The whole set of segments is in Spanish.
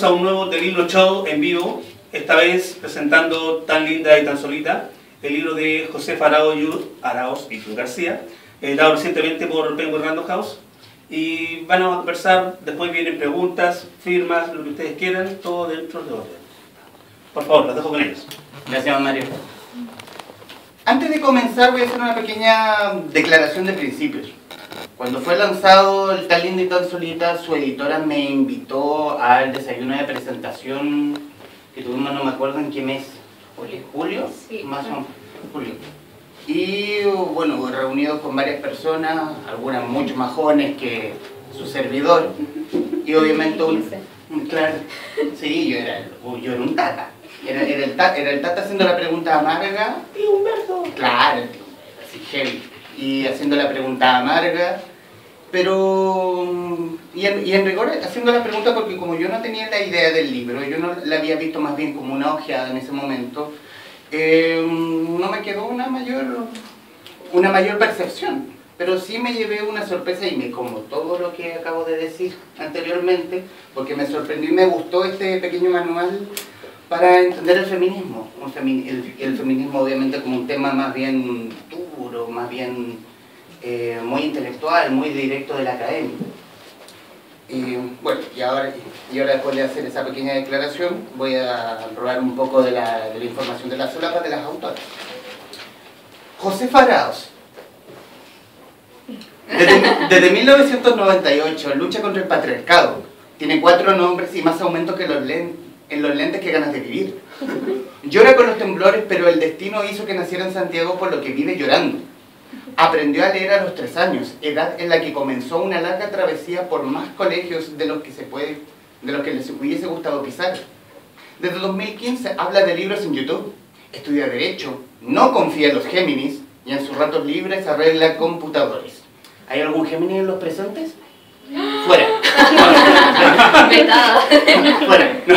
a un nuevo The Libro Show en vivo, esta vez presentando Tan Linda y Tan Solita, el libro de José Araoz y García, dado recientemente por Penguin Random House. Y vamos a conversar, después vienen preguntas, firmas, lo que ustedes quieran, todo dentro de orden. Por favor, los dejo con ellos. Gracias, Mario. Antes de comenzar voy a hacer una pequeña declaración de principios. Cuando fue lanzado el Tan Linda y Tan Solita, su editora me invitó al desayuno de presentación que tuvimos, no me acuerdo en qué mes, ¿julio? Sí. Más o menos, julio. Y bueno, reunidos con varias personas, algunas mucho más jóvenes que su servidor, y obviamente claro, sí, yo era un tata. Era el tata haciendo la pregunta amarga. ¡Tío Humberto! Claro, así heavy. Y haciendo la pregunta amarga, pero... Y en rigor haciendo la pregunta porque como yo no tenía la idea del libro, yo no la había visto más bien como una ojeada en ese momento, no me quedó una mayor percepción. Pero sí me llevé una sorpresa y como todo lo que acabo de decir anteriormente, porque me sorprendió y me gustó este pequeño manual para entender el feminismo. El feminismo obviamente como un tema más bien duro, más bien muy intelectual, muy directo de la academia. Bueno, y ahora después de hacer esa pequeña declaración voy a robar un poco de la información de la solapa de las autoras. Josefa Araoz. Desde 1998 lucha contra el patriarcado. Tiene 4 nombres y más aumento que en los lentes que ganas de vivir. Llora con los temblores, pero el destino hizo que naciera en Santiago, por lo que vive llorando. Aprendió a leer a los 3 años, edad en la que comenzó una larga travesía por más colegios de los que les hubiese gustado pisar. Desde 2015 habla de libros en YouTube, estudia Derecho, no confía en los Géminis y en sus ratos libres arregla computadores. ¿Hay algún Géminis en los presentes? ¡Fuera! ¡Fuera! No.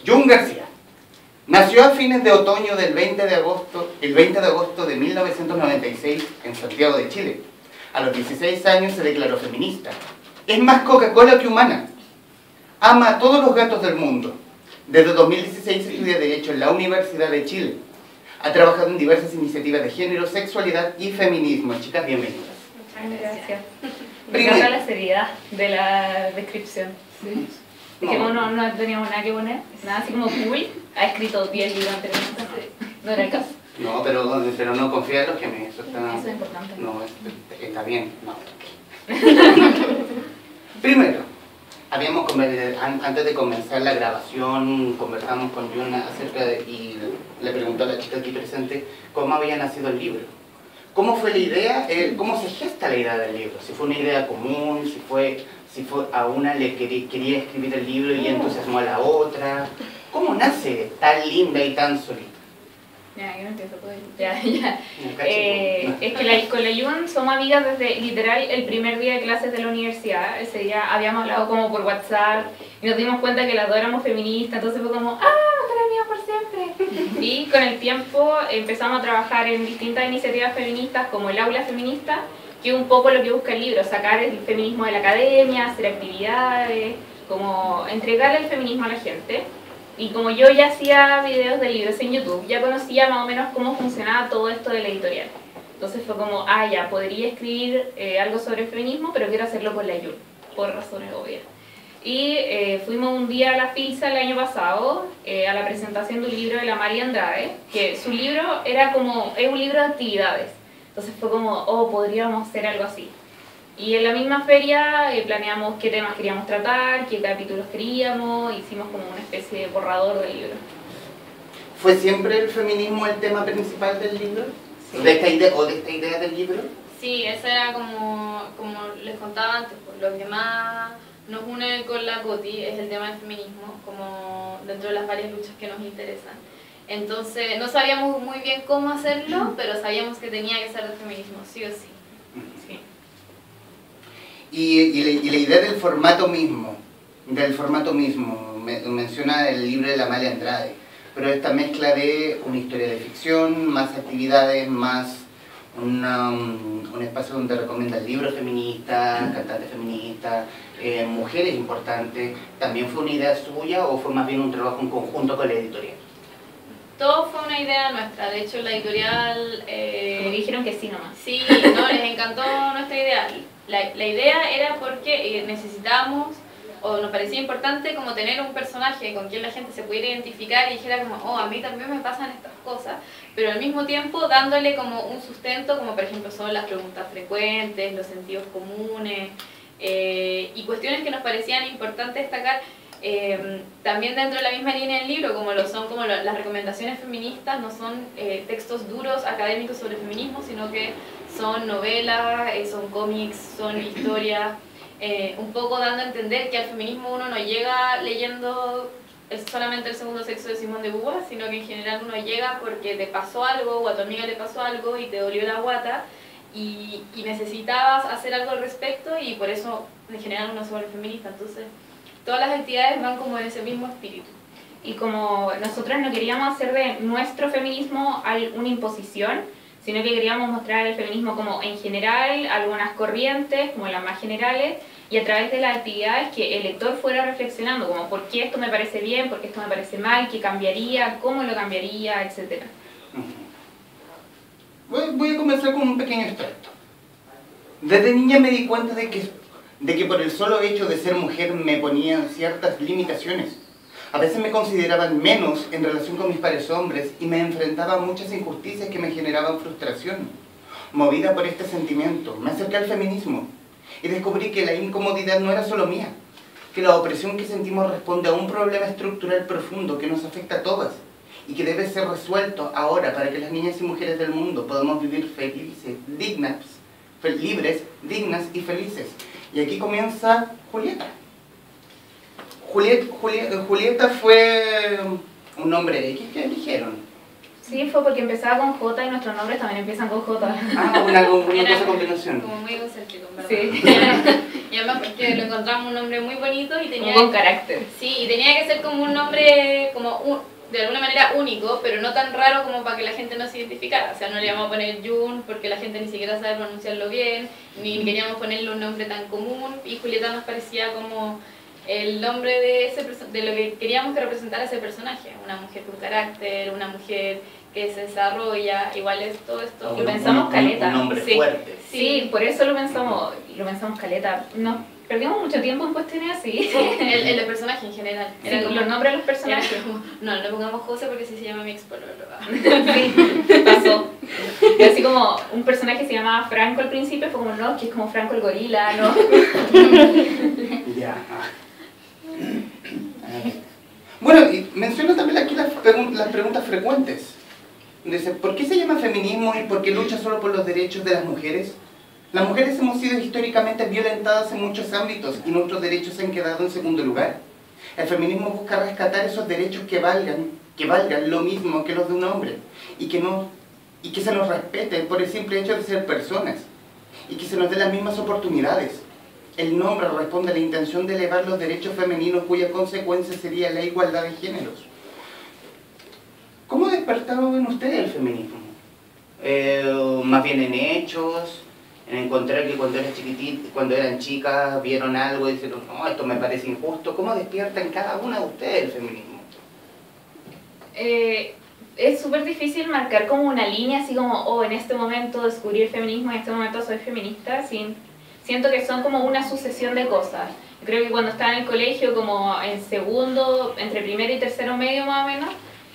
Jun García. Nació a fines de otoño el 20 de agosto de 1996 en Santiago de Chile. A los 16 años se declaró feminista. Es más Coca-Cola que humana. Ama a todos los gatos del mundo. Desde 2016 estudia Derecho en la Universidad de Chile. Ha trabajado en diversas iniciativas de género, sexualidad y feminismo. Chicas, bienvenidas. Muchas gracias. Me encanta la seriedad de la descripción. Sí. Es que no teníamos nada que poner, nada así como cool. Ha escrito 10 libros anteriormente, no era el caso. No, pero no confía en los Géminis, eso es importante. No, está bien, no. Primero, antes de comenzar la grabación, conversamos con Jun acerca de, y le preguntó a la chica aquí presente cómo había nacido el libro. ¿Cómo fue la idea? ¿Cómo se gesta la idea del libro? Si fue una idea común, si fue a una le quería escribir el libro y entusiasmó a la otra. ¿Cómo nace Tan Linda y Tan Solita? Ya, yo no empiezo todo eso. Ya. Es que con la Jun somos amigas desde literal el primer día de clases de la universidad. Ese día habíamos hablado como por WhatsApp y nos dimos cuenta que las dos éramos feministas, entonces fue como mejores amigas por siempre. Y con el tiempo empezamos a trabajar en distintas iniciativas feministas como el Aula Feminista, que es un poco lo que busca el libro, sacar el feminismo de la academia, hacer actividades, como entregarle el feminismo a la gente. Y como yo ya hacía videos de libros en YouTube, ya conocía más o menos cómo funcionaba todo esto de la editorial. Entonces fue como, ya, podría escribir algo sobre el feminismo, pero quiero hacerlo con la Jun, por razones obvias. Y fuimos un día a la FILSA el año pasado, a la presentación de un libro de la María Andrade, que su libro es un libro de actividades. Entonces fue como, podríamos hacer algo así. Y en la misma feria planeamos qué temas queríamos tratar, qué capítulos queríamos, hicimos como una especie de borrador del libro. ¿Fue siempre el feminismo el tema principal del libro? Sí. ¿De esta idea del libro? Sí, eso era como les contaba antes, pues, lo que más nos une con la Coti es el tema del feminismo, como dentro de las varias luchas que nos interesan. Entonces no sabíamos muy bien cómo hacerlo, pero sabíamos que tenía que ser del feminismo, sí o sí. Sí. Y la idea del formato mismo, menciona el libro de la María Andrade, pero esta mezcla de una historia de ficción, más actividades, más un espacio donde recomiendan libros feministas, cantantes feministas, mujeres importantes. ¿También fue una idea suya o fue más bien un trabajo en conjunto con la editorial? Todo fue una idea nuestra, de hecho la editorial... Como dijeron que sí nomás. Sí, no, les encantó nuestra idea. La idea era porque necesitábamos, o nos parecía importante como tener un personaje con quien la gente se pudiera identificar y dijera como, oh, a mí también me pasan estas cosas, pero al mismo tiempo dándole como un sustento, como por ejemplo son las preguntas frecuentes, los sentidos comunes, y cuestiones que nos parecían importantes destacar. También dentro de la misma línea del libro, como lo son como las recomendaciones feministas, no son textos duros académicos sobre feminismo, sino que son novelas, son cómics, son historias, un poco dando a entender que al feminismo uno no llega leyendo solamente El segundo sexo de Simone de Beauvoir, sino que en general uno llega porque te pasó algo o a tu amiga le pasó algo y te dolió la guata y necesitabas hacer algo al respecto y por eso en general uno se vuelve feminista. Entonces todas las actividades van como en ese mismo espíritu. Y como nosotros no queríamos hacer de nuestro feminismo una imposición, sino que queríamos mostrar el feminismo como en general, algunas corrientes, como las más generales, y a través de las actividades que el lector fuera reflexionando, como por qué esto me parece bien, por qué esto me parece mal, qué cambiaría, cómo lo cambiaría, etc. Voy a comenzar con un pequeño extracto. Desde niña me di cuenta de que por el solo hecho de ser mujer me ponían ciertas limitaciones. A veces me consideraban menos en relación con mis pares hombres y me enfrentaba a muchas injusticias que me generaban frustración. Movida por este sentimiento, me acerqué al feminismo y descubrí que la incomodidad no era solo mía, que la opresión que sentimos responde a un problema estructural profundo que nos afecta a todas y que debe ser resuelto ahora para que las niñas y mujeres del mundo podamos vivir felices, libres, dignas y felices. Y aquí comienza Julieta. Julieta fue un nombre X que eligieron. Sí, fue porque empezaba con J y nuestros nombres también empiezan con J. Ah, una cosa combinación. Como muy egocéntrico, ¿verdad? Sí. Y además porque lo encontramos un nombre muy bonito y tenía... Con carácter. Sí, y tenía que ser como un nombre de alguna manera único, pero no tan raro como para que la gente no se identificara. O sea, no le íbamos a poner Jun porque la gente ni siquiera sabe pronunciarlo bien, ni queríamos ponerle un nombre tan común, y Julieta nos parecía como el nombre de lo que queríamos que representara ese personaje, una mujer con carácter, una mujer que se desarrolla, igual es todo esto. Lo pensamos caleta. Un nombre Sí. fuerte. Sí, por eso lo pensamos caleta. Nos perdimos mucho tiempo en cuestiones así. El de personaje en general. Sí, los nombres de los personajes. No le pongamos José porque así se llama mi expololo. Sí, pasó. Y así como un personaje se llamaba Franco al principio, fue como no, que es como Franco el gorila, ¿no? Ya. Bueno, y menciono también aquí las preguntas frecuentes. Dice, ¿por qué se llama feminismo y por qué lucha solo por los derechos de las mujeres? Las mujeres hemos sido históricamente violentadas en muchos ámbitos y nuestros derechos se han quedado en segundo lugar. El feminismo busca rescatar esos derechos que valgan lo mismo que los de un hombre y que se nos respete por el simple hecho de ser personas y que se nos den las mismas oportunidades. El nombre responde a la intención de elevar los derechos femeninos cuya consecuencia sería la igualdad de géneros. ¿Cómo despertaron en ustedes el feminismo? Más bien en hechos, en encontrar que cuando eran chicas vieron algo y dijeron, no, esto me parece injusto. ¿Cómo despierta en cada una de ustedes el feminismo? Es súper difícil marcar como una línea, así como, oh, en este momento descubrí el feminismo, en este momento soy feminista, siento que son como una sucesión de cosas. Creo que cuando estaba en el colegio, como en segundo, entre primero y tercero medio más o menos,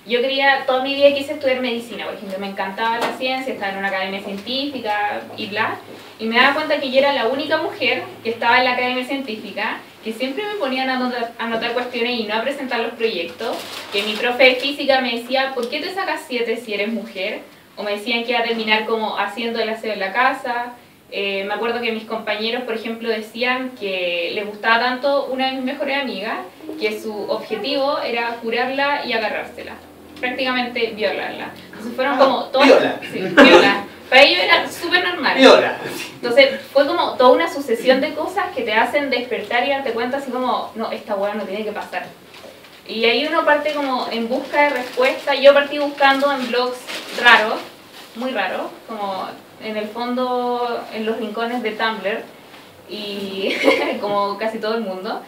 yo toda mi vida quise estudiar medicina, por ejemplo, me encantaba la ciencia, estaba en una academia científica y bla, y me daba cuenta que yo era la única mujer que estaba en la academia científica, que siempre me ponían a anotar cuestiones y no a presentar los proyectos, que mi profe de física me decía, ¿por qué te sacas 7 si eres mujer? O me decían que iba a terminar como haciendo el aseo en la casa. Me acuerdo que mis compañeros, por ejemplo, decían que les gustaba tanto una de mis mejores amigas, que su objetivo era curarla y agarrársela, prácticamente violarla. Entonces fueron como todas... Viola. Sí, viola. Para ellos era súper normal. Viola. Entonces fue como toda una sucesión de cosas que te hacen despertar y darte cuenta así como, no, esta hueá no tiene que pasar. Y ahí uno parte como en busca de respuesta. Yo partí buscando en blogs raros, muy raros, como en el fondo, en los rincones de Tumblr, y como casi todo el mundo.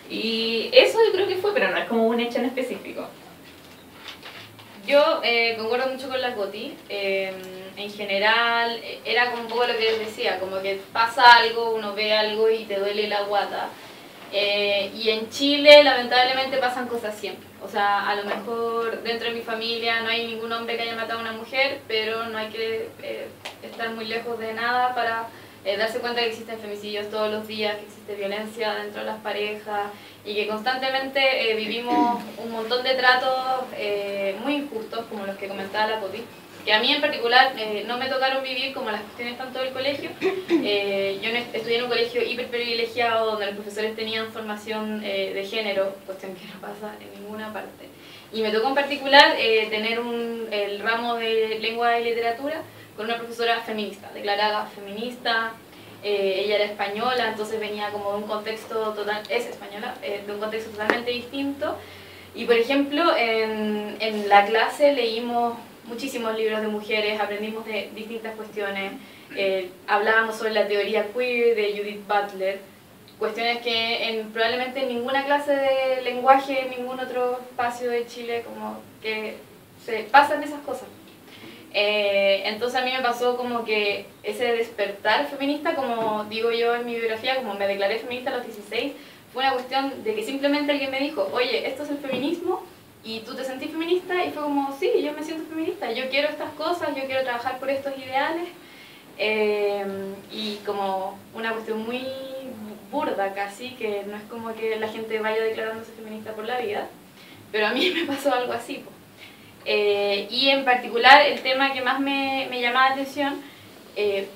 Y eso yo creo que fue, pero no es como un hecho en específico. Yo concuerdo mucho con la Coti. En general, era como un poco lo que les decía, como que pasa algo, uno ve algo y te duele la guata. Y en Chile, lamentablemente, pasan cosas siempre. O sea, a lo mejor dentro de mi familia no hay ningún hombre que haya matado a una mujer, pero no hay que estar muy lejos de nada para darse cuenta que existen femicidios todos los días, que existe violencia dentro de las parejas y que constantemente vivimos un montón de tratos muy injustos, como los que comentaba la Coti, que a mí en particular no me tocaron vivir como las cuestiones tanto del colegio. Yo estudié en un colegio hiper privilegiado donde los profesores tenían formación de género, cuestión que no pasa en ninguna parte. Y me tocó en particular tener el ramo de lengua y literatura con una profesora feminista, declarada feminista. Ella era española, entonces venía como de un contexto es española, de un contexto totalmente distinto. Y por ejemplo, en la clase leímos muchísimos libros de mujeres, aprendimos de distintas cuestiones, hablábamos sobre la teoría queer de Judith Butler, cuestiones que probablemente en ninguna clase de lenguaje, en ningún otro espacio de Chile, como que se pasan esas cosas. Entonces a mí me pasó como que ese despertar feminista, como digo yo en mi biografía, como me declaré feminista a los 16, fue una cuestión de que simplemente alguien me dijo, oye, esto es el feminismo, y tú te sentís feminista, y fue como, sí, yo me siento feminista, yo quiero estas cosas, yo quiero trabajar por estos ideales, y como una cuestión muy burda casi, que no es como que la gente vaya declarándose feminista por la vida, pero a mí me pasó algo así, po. Y en particular el tema que más me llamaba la atención,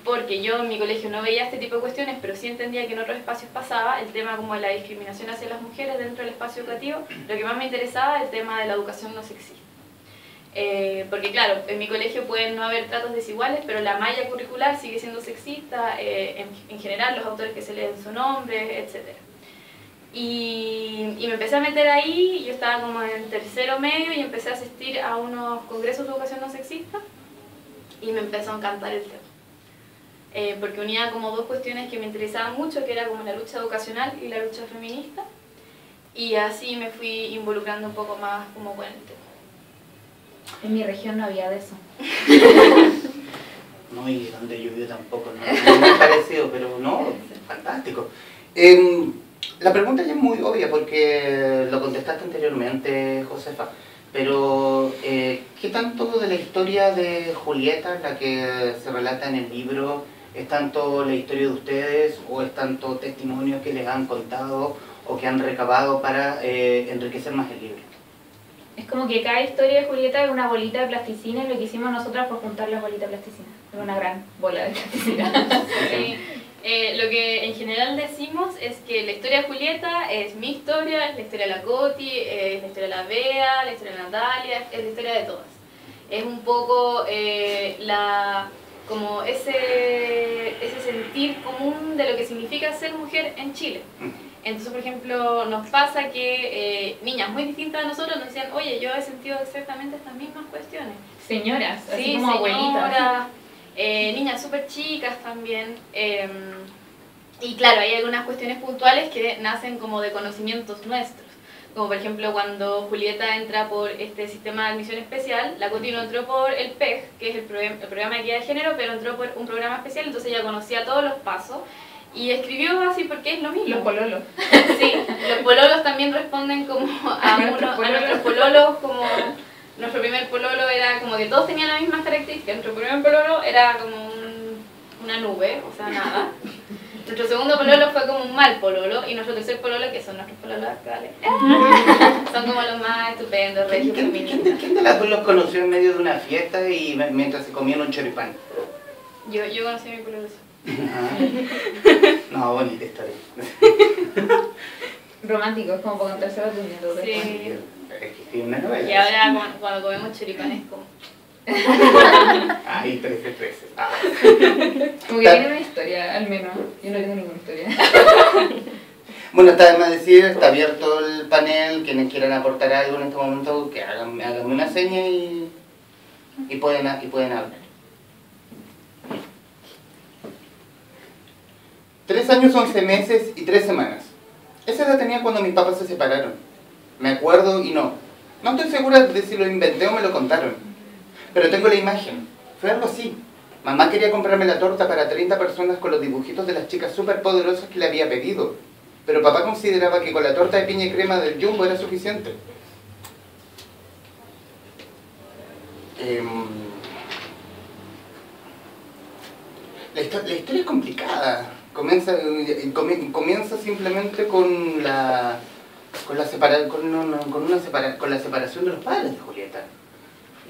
porque yo en mi colegio no veía este tipo de cuestiones, pero sí entendía que en otros espacios pasaba, el tema como de la discriminación hacia las mujeres dentro del espacio educativo, lo que más me interesaba es el tema de la educación no sexista. Porque claro, en mi colegio pueden no haber tratos desiguales, pero la malla curricular sigue siendo sexista, en general los autores que se leen son hombres, etc. Y me empecé a meter ahí, yo estaba como en tercero medio y empecé a asistir a unos congresos de educación no sexista y me empezó a encantar el tema. Porque unía como dos cuestiones que me interesaban mucho, que era como la lucha educacional y la lucha feminista, y así me fui involucrando un poco más como con el tema. En mi región no había de eso. No, y donde yo vivo tampoco, no me ha parecido, pero no, fantástico. La pregunta ya es muy obvia porque lo contestaste anteriormente, Josefa, pero ¿qué tanto de la historia de Julieta, la que se relata en el libro, es tanto la historia de ustedes o es tanto testimonios que les han contado o que han recabado para enriquecer más el libro? Es como que cada historia de Julieta es una bolita de plasticina, y lo que hicimos nosotras fue juntar las bolitas de plasticina. Es una gran bola de plasticina. Sí. Lo que en general decimos es que la historia de Julieta es mi historia, es la historia de la Coti, es la historia de la Bea, la historia de Natalia, es la historia de todas. Es un poco como ese sentir común de lo que significa ser mujer en Chile. Entonces, por ejemplo, nos pasa que niñas muy distintas a nosotros nos decían, oye, yo he sentido exactamente estas mismas cuestiones. Señoras, así sí, como señoras, abuelitas. Niñas súper chicas también. Y claro, hay algunas cuestiones puntuales que nacen como de conocimientos nuestros. Como por ejemplo cuando Julieta entra por este sistema de admisión especial, la Coti no entró por el PEG, que es el programa de equidad de género, pero entró por un programa especial, entonces ella conocía todos los pasos. Y escribió así porque es lo mismo. Los pololos. Sí, los pololos también responden como a nuestros pololos, como nuestro primer pololo era como que todos tenían las mismas características. Nuestro primer pololo era como una nube, o sea, nada. Nuestro segundo pololo fue como un mal pololo, y nuestro tercer pololo, que son nuestros pololos actuales, son como los más estupendos, regios, feministas. ¿Quién de las dos los conoció en medio de una fiesta y mientras se comían un choripán? Yo conocí a mi pololo. No, bonita historia. Romántico, es como para contarse a tu nieto. Sí. Es que tiene una novela. Y ahora cuando comemos choripanes como... Ahí 13. Ah. Como que tiene una historia, al menos. Yo no tengo ninguna historia. Bueno, está de más decir, está abierto el panel. Quienes quieran aportar algo en este momento, que háganme una seña y pueden hablar. 3 años, 11 meses y 3 semanas. Esa edad tenía cuando mis papás se separaron. Me acuerdo y no. No estoy segura de si lo inventé o me lo contaron. Pero tengo la imagen. Fue algo así. Mamá quería comprarme la torta para 30 personas con los dibujitos de las chicas súper poderosas que le había pedido. Pero papá consideraba que con la torta de piña y crema del Jumbo era suficiente. La historia es complicada. Comienza simplemente con la separación de los padres de Julieta.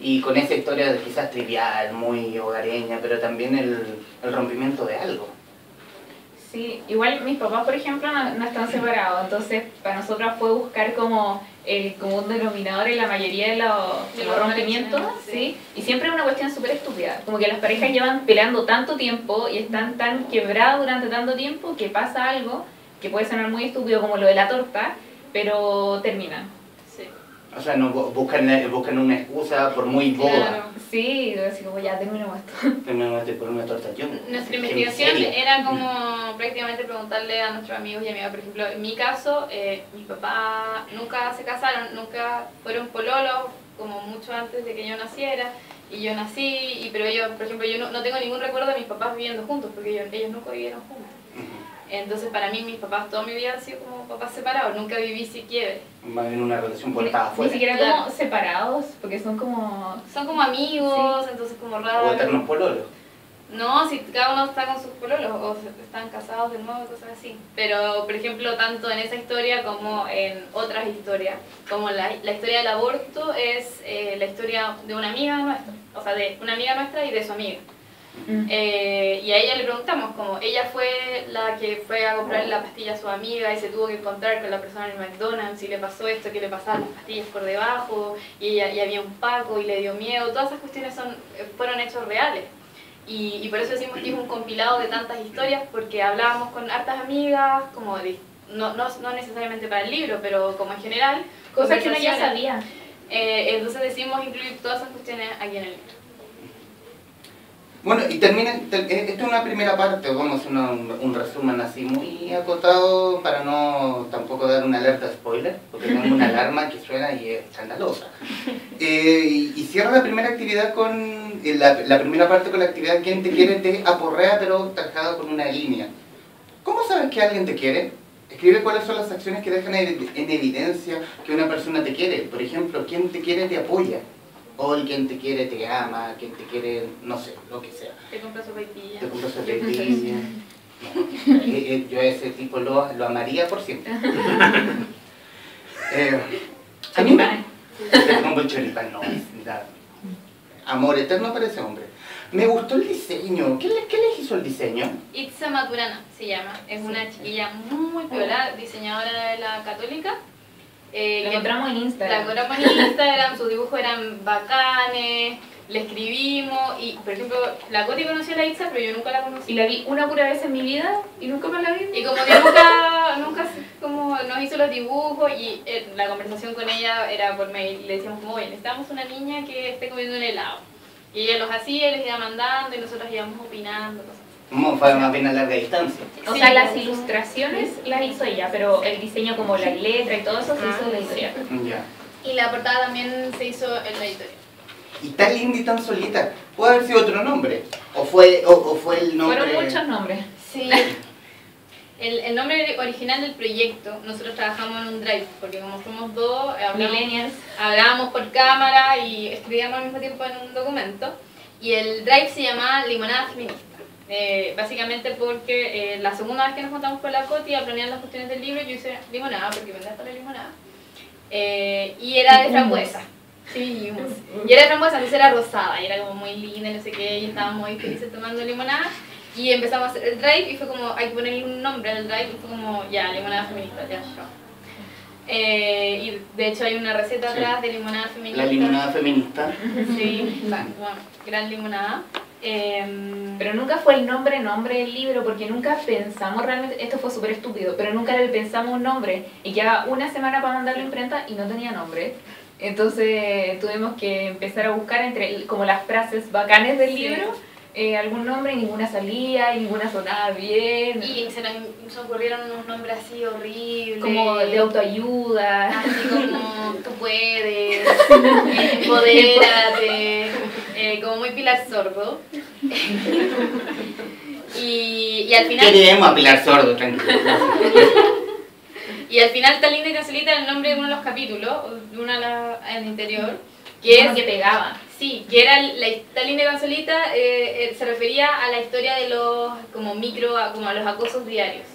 Y con esa historia quizás trivial, muy hogareña, pero también el rompimiento de algo. Sí, igual mis papás, por ejemplo, no están separados, entonces para nosotros fue buscar como el común denominador en la mayoría de los rompimientos, ¿sí? Y siempre es una cuestión súper estúpida, como que las parejas llevan peleando tanto tiempo y están tan quebradas durante tanto tiempo que pasa algo que puede sonar muy estúpido como lo de la torta, pero terminan. O sea, no buscan una excusa por muy boba. Claro. Sí, así como ya terminamos esto. Terminamos por una torta. Nuestra investigación era como prácticamente preguntarle a nuestros amigos y amigas, por ejemplo, en mi caso, mis papás nunca se casaron, nunca fueron pololos, como mucho antes de que yo naciera, y yo nací, pero ellos, por ejemplo, yo no tengo ningún recuerdo de mis papás viviendo juntos, porque ellos nunca vivieron juntos. Entonces, para mí, mis papás toda mi vida han sido como papás separados, nunca viví ese quiebre. Más bien una relación puerta afuera. Ni siquiera como separados, porque son como... Son como amigos, sí. Entonces como raros. O eternos pololos. No, si cada uno está con sus pololos, o están casados de nuevo, cosas así. Pero, por ejemplo, tanto en esa historia como en otras historias, como la historia del aborto es la historia de una amiga nuestra, o sea, de una amiga nuestra y de su amiga. Y a ella le preguntamos, como ella fue la que fue a comprar la pastilla a su amiga y se tuvo que encontrar con la persona en el McDonald's y le pasó esto, que le pasaban las pastillas por debajo y había un Paco y le dio miedo. Todas esas cuestiones fueron hechos reales y por eso decimos que es un compilado de tantas historias, porque hablábamos con hartas amigas, como no necesariamente para el libro, pero como en general, cosas que uno ya sabía. Entonces decidimos incluir todas esas cuestiones aquí en el libro. Bueno, y termina, esta es una primera parte, vamos a hacer un resumen así muy acotado para no tampoco dar una alerta spoiler, porque tengo una alarma que suena y es escandalosa. Y cierra la primera actividad con, la primera parte con la actividad "Quien te quiere" te aporrea, pero tajada con una línea. ¿Cómo sabes que alguien te quiere? Escribe cuáles son las acciones que dejan en evidencia que una persona te quiere. Por ejemplo, quien te quiere te apoya. O el quien te quiere te ama, quien te quiere, no sé, lo que sea. Te compra sopaipilla. Te compra sopaipilla. No, yo a ese tipo lo amaría por siempre. A mí te compro el choripán, no, da amor eterno para ese hombre. Me gustó el diseño. ¿Qué le hizo el diseño? Itza Maturana se llama. Es una chiquilla muy piola, diseñadora de la Católica. La encontramos en Instagram. La encontramos en Instagram, sus dibujos eran bacanes, le escribimos y, por ejemplo, la Coti conoció a la Itza, pero yo nunca la conocí. Y la vi una pura vez en mi vida y nunca más la vi. Y como que nunca como nos hizo los dibujos y la conversación con ella era por mail. Le decíamos como, oye, necesitamos una niña que esté comiendo un helado. Y ella los hacía, les iba mandando y nosotros íbamos opinando, cosas. Fue más bien a larga distancia. O sea, las ilustraciones las hizo ella, pero el diseño como la letra y todo eso se hizo en la editorial. Ya. Y la portada también se hizo en la editorial. Y tan linda y tan solita, ¿puede haber sido otro nombre? ¿O fue el nombre? Fueron muchos nombres. Sí. El nombre original del proyecto, nosotros trabajamos en un drive, porque como somos dos, millennials, hablábamos por cámara y escribíamos al mismo tiempo en un documento. Y el drive se llamaba Limonada Feminista. Básicamente porque la segunda vez que nos juntamos con la Coti a planear las cuestiones del libro, yo hice limonada, porque me encanta la limonada. Y era de frambuesa. Sí, y era de frambuesa, entonces era rosada, y era como muy linda, no sé qué, y estábamos muy felices tomando limonada. Y empezamos a hacer el drive y fue como, hay que ponerle un nombre al drive, y fue como, ya, limonada feminista, ya, yo. Y de hecho hay una receta atrás de limonada feminista. La limonada feminista. Sí, bueno, gran limonada. Pero nunca fue el nombre del libro, porque nunca pensamos realmente, esto fue súper estúpido, pero nunca le pensamos un nombre y quedaba una semana para mandarlo a imprenta y no tenía nombre. Entonces tuvimos que empezar a buscar entre como las frases bacanes del libro algún nombre y ninguna salía y ninguna sonaba bien. Y se nos ocurrieron unos nombres así horribles. Como de autoayuda. Así como tú puedes, empodérate, como muy Pilar Sordo. y al final... Queremos a Pilar Sordo, tranquilo. Y al final Tan linda y tan solita era el nombre de uno de los capítulos, de una en el interior, que es... que pegaba. Sí, que era Tan linda y tan solita, se refería a la historia de los, como como a los acosos diarios.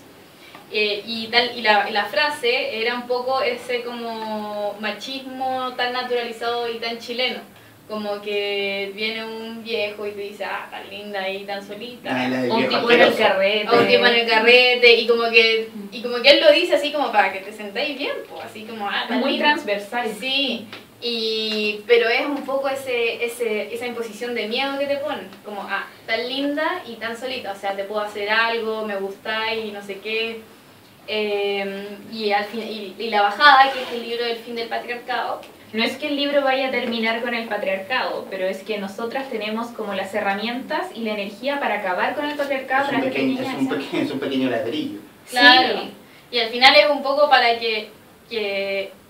Y la frase era un poco ese como machismo tan naturalizado y tan chileno. Como que viene un viejo y te dice, tan linda y tan solita. Un tipo en el carrete. O un tipo en el carrete, y como que él lo dice así como para que te sentáis bien, pues, así como, tan muy linda. transversal. Sí, pero es un poco esa imposición de miedo que te ponen, como, tan linda y tan solita, o sea, te puedo hacer algo, me gustáis y no sé qué. Y la bajada, que es el libro del fin del patriarcado. No es que el libro vaya a terminar con el patriarcado, pero es que nosotras tenemos como las herramientas y la energía para acabar con el patriarcado. Es un pequeño ladrillo. Claro. Sí. Y al final es un poco para que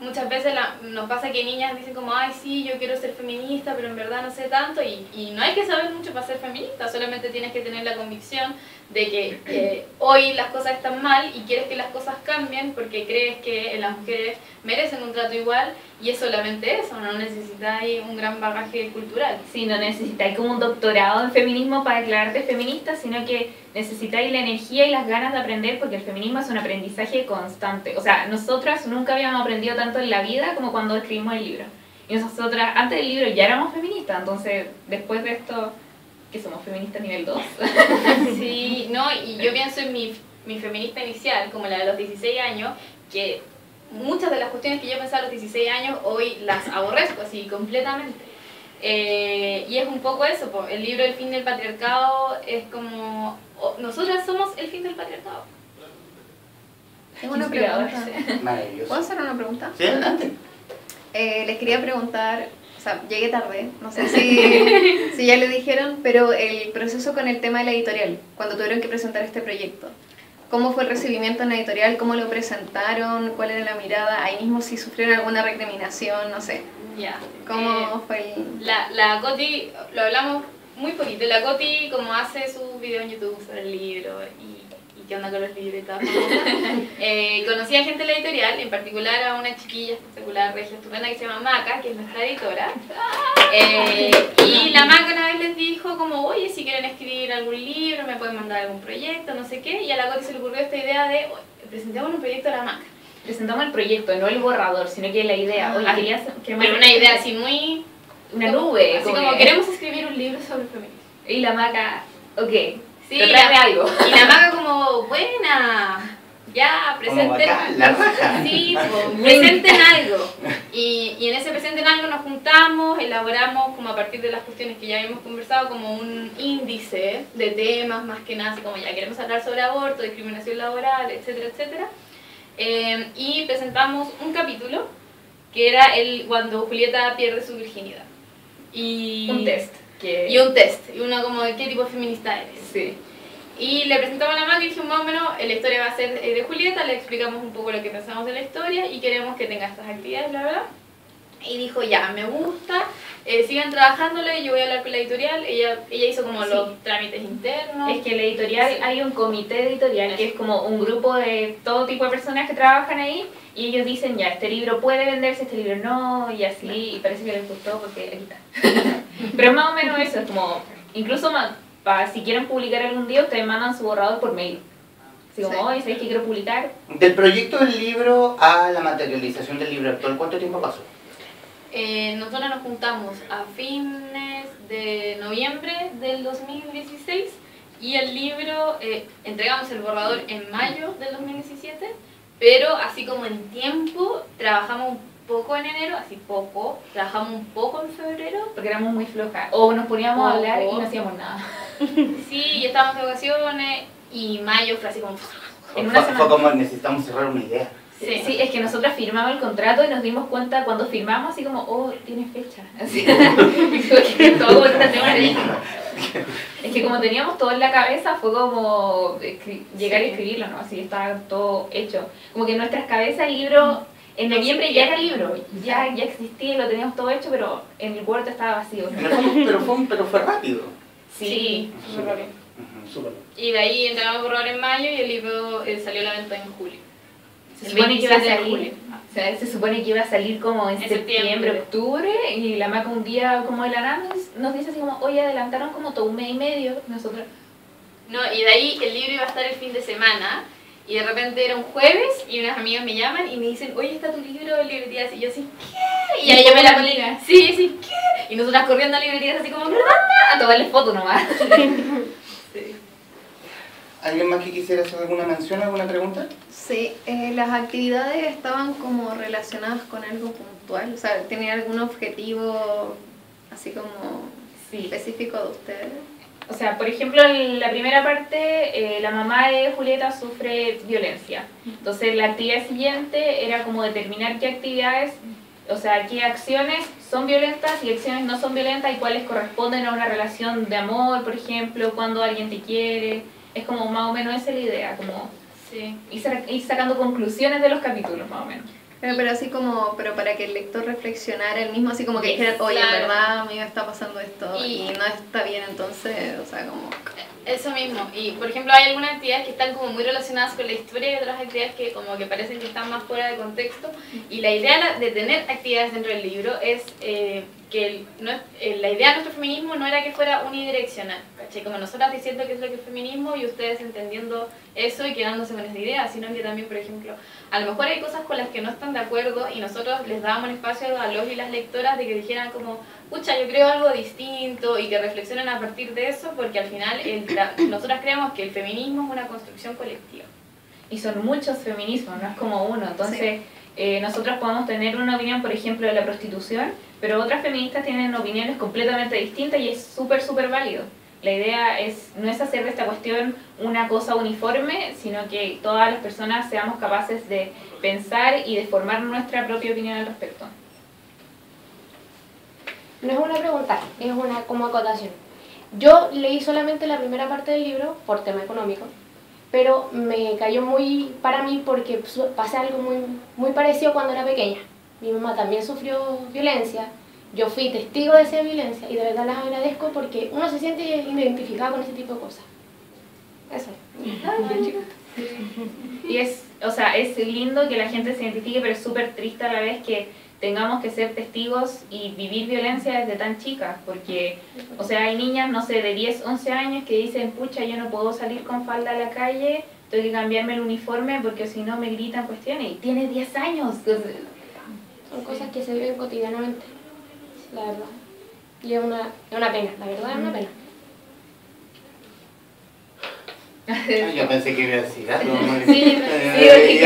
muchas veces nos pasa que niñas dicen como, ay sí, yo quiero ser feminista, pero en verdad no sé tanto, y no hay que saber mucho para ser feminista, solamente tienes que tener la convicción de que hoy las cosas están mal y quieres que las cosas cambien porque crees que las mujeres merecen un trato igual, y es solamente eso, no necesitáis un gran bagaje cultural. Sí, no necesitáis como un doctorado en feminismo para declararte feminista, sino que necesitáis la energía y las ganas de aprender, porque el feminismo es un aprendizaje constante. O sea, nosotras nunca habíamos aprendido tanto en la vida como cuando escribimos el libro. Y nosotras, antes del libro, ya éramos feministas, entonces después de esto, que somos feministas nivel 2. Sí, no, y yo pienso en mi feminista inicial, como la de los 16 años, que muchas de las cuestiones que yo pensaba a los 16 años, hoy las aborrezco así completamente. Y es un poco eso, el libro El fin del patriarcado es como, nosotras somos el fin del patriarcado. Tengo una pregunta. Maravilloso. ¿Puedo hacer una pregunta? Sí, adelante. Les quería preguntar, o sea, llegué tarde, no sé si ya lo dijeron, pero el proceso con el tema de la editorial, cuando tuvieron que presentar este proyecto. ¿Cómo fue el recibimiento en la editorial? ¿Cómo lo presentaron? ¿Cuál era la mirada? Ahí mismo si sufrieron alguna recriminación, no sé. Ya. ¿Cómo fue el...? La Coti, lo hablamos muy poquito, la Coti como hace sus videos en YouTube sobre el libro y qué onda con los libros y todo. Conocí a gente de la editorial, en particular a una chiquilla espectacular, regia estupenda, que se llama Maca, que es nuestra editora. Y la Maca una vez les dijo como, oye, si quieren escribir algún libro, me pueden mandar algún proyecto, no sé qué. Y a la Coti se le ocurrió esta idea de, presentemos un proyecto a la Maca. Presentamos el proyecto, no el borrador, sino que la idea. Oye, pero una idea así muy... Una nube. Así como, queremos escribir un libro sobre feminismo. Y la Maca, ok. Sí, tráeme algo. Y la Maca como, buena, ya, presenten. La raja. Sí, presenten algo. Y en ese presenten algo nos juntamos, elaboramos como a partir de las cuestiones que ya habíamos conversado, como un índice de temas, más que nada, como ya queremos hablar sobre aborto, discriminación laboral, etcétera, etcétera. Y presentamos un capítulo que era cuando Julieta pierde su virginidad. Y un test. Y un test, y uno como de qué tipo de feminista eres. Sí. Y le presentamos a la Maca y dijimos más o menos, la historia va a ser de Julieta, le explicamos un poco lo que pensamos de la historia y queremos que tenga estas actividades, bla, bla. Y dijo, ya, me gusta, sigan trabajándolo y yo voy a hablar con la editorial. Ella hizo como los trámites internos. Es que en la editorial hay un comité editorial que es como un grupo de todo tipo de personas que trabajan ahí y ellos dicen, ya, este libro puede venderse, este libro no, y así, y parece que les gustó porque aquí está. Pero más o menos eso, es como, incluso si quieren publicar algún día, ustedes mandan su borrador por mail. Así como, oye, ¿sabéis que quiero publicar? Del proyecto del libro a la materialización del libro actual, ¿cuánto tiempo pasó? Nosotros nos juntamos a fines de noviembre del 2016 y el libro, entregamos el borrador en mayo del 2017, pero así como en tiempo, trabajamos un poco en enero, así poco, trabajamos un poco en febrero. Porque éramos muy flojas, o nos poníamos a hablar y no hacíamos nada. Sí, y estábamos de vacaciones y mayo fue así como... Fue como necesitamos cerrar una idea. Sí, es que nosotros firmamos el contrato y nos dimos cuenta cuando firmamos así como, oh, tiene fecha. Así, todo Es que como teníamos todo en la cabeza, fue como llegar a escribirlo, ¿no? Así estaba todo hecho. Como que en nuestras cabezas el libro, en noviembre ya era libro, ya existía y lo teníamos todo hecho, pero en el Word estaba vacío. Pero fue rápido. Sí, súper rápido. Súper. Y de ahí entramos a borrador en mayo y el libro salió a la venta en julio. Se supone que iba a 27 de salir, julio. o sea, se supone que iba a salir como en septiembre, octubre, y la Maca un día como de la nada nos dice así como, oye, adelantaron como todo un mes y medio, nosotros... No, y de ahí el libro iba a estar el fin de semana, y de repente era un jueves, y unas amigas me llaman y me dicen, oye, está tu libro en librerías, y yo así, ¿qué? Y ahí yo me la ponía, sí, sí, ¿qué? Y nosotras corriendo a librerías así como, ¿verdad? A tomarle fotos nomás. Sí. ¿Alguien más que quisiera hacer alguna mención, alguna pregunta? Sí, las actividades estaban como relacionadas con algo puntual, o sea, ¿tenía algún objetivo así como específico de ustedes? O sea, por ejemplo, en la primera parte, la mamá de Julieta sufre violencia. Entonces, la actividad siguiente era como determinar qué actividades, o sea, qué acciones son violentas y acciones no son violentas y cuáles corresponden a una relación de amor, por ejemplo, cuando alguien te quiere. Es como más o menos esa es la idea, como Sí. ir sacando conclusiones de los capítulos, más o menos. Pero así como, pero para que el lector reflexionara él mismo, así como que Yes, dijera, oye, claro. en verdad a mí me está pasando esto Y- y no está bien, entonces, o sea, como... Eso mismo, y por ejemplo hay algunas actividades que están como muy relacionadas con la historia y otras actividades que como que parecen que están más fuera de contexto, y la idea de tener actividades dentro del libro es que la idea de nuestro feminismo no era que fuera unidireccional, ¿cachai? Como nosotras diciendo qué es lo que es feminismo y ustedes entendiendo eso y quedándose con esa idea, sino que también, por ejemplo, a lo mejor hay cosas con las que no están de acuerdo y nosotros les dábamos un espacio a los y las lectoras de que dijeran como, pucha, yo creo algo distinto y que reflexionen a partir de eso, porque al final nosotras creemos que el feminismo es una construcción colectiva. Y son muchos feminismos, no es como uno. Entonces, nosotros podemos tener una opinión, por ejemplo, de la prostitución, pero otras feministas tienen opiniones completamente distintas y es súper, súper válido. La idea no es hacer de esta cuestión una cosa uniforme, sino que todas las personas seamos capaces de pensar y de formar nuestra propia opinión al respecto. No es una pregunta, es una como acotación. Yo leí solamente la primera parte del libro por tema económico, pero me cayó muy para mí porque pasé algo muy parecido cuando era pequeña. Mi mamá también sufrió violencia, yo fui testigo de esa violencia y de verdad las agradezco porque uno se siente identificado con ese tipo de cosas. Eso. Y es lindo que la gente se identifique, pero es súper triste a la vez que tengamos que ser testigos y vivir violencia desde tan chicas, porque, o sea, hay niñas, no sé, de 10, 11 años que dicen, pucha, yo no puedo salir con falda a la calle, tengo que cambiarme el uniforme porque si no me gritan cuestiones, y tiene 10 años. Entonces, Son cosas que se viven cotidianamente, la verdad. Y es una pena, la verdad es una pena. Yo pensé que iba a decir algo. sí,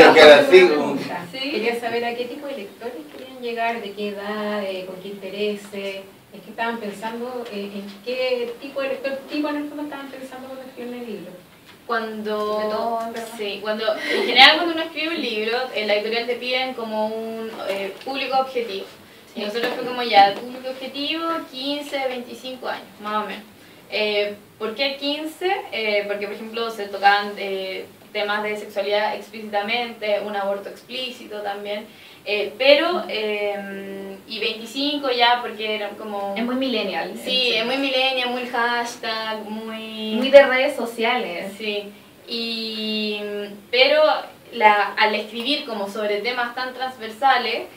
Así como... ¿Sí? Quería saber a qué tipo de lectores querían llegar, de qué edad, con qué intereses. Es que estaban pensando en qué tipo de lector, en el fondo estaban pensando cuando escribieron el libro. Cuando, De todo, en verdad. sí, en general cuando uno escribe un libro, en la editorial te piden como un público objetivo. Y nosotros fue como ya, público objetivo, 15, 25 años, más o menos. ¿Por qué 15? Porque, por ejemplo, se tocaban temas de sexualidad explícitamente, un aborto explícito también, y 25 ya porque eran como... es muy millennial. Sí, es muy millennial, muy hashtag, muy de redes sociales. Sí, pero al escribir como sobre temas tan transversales,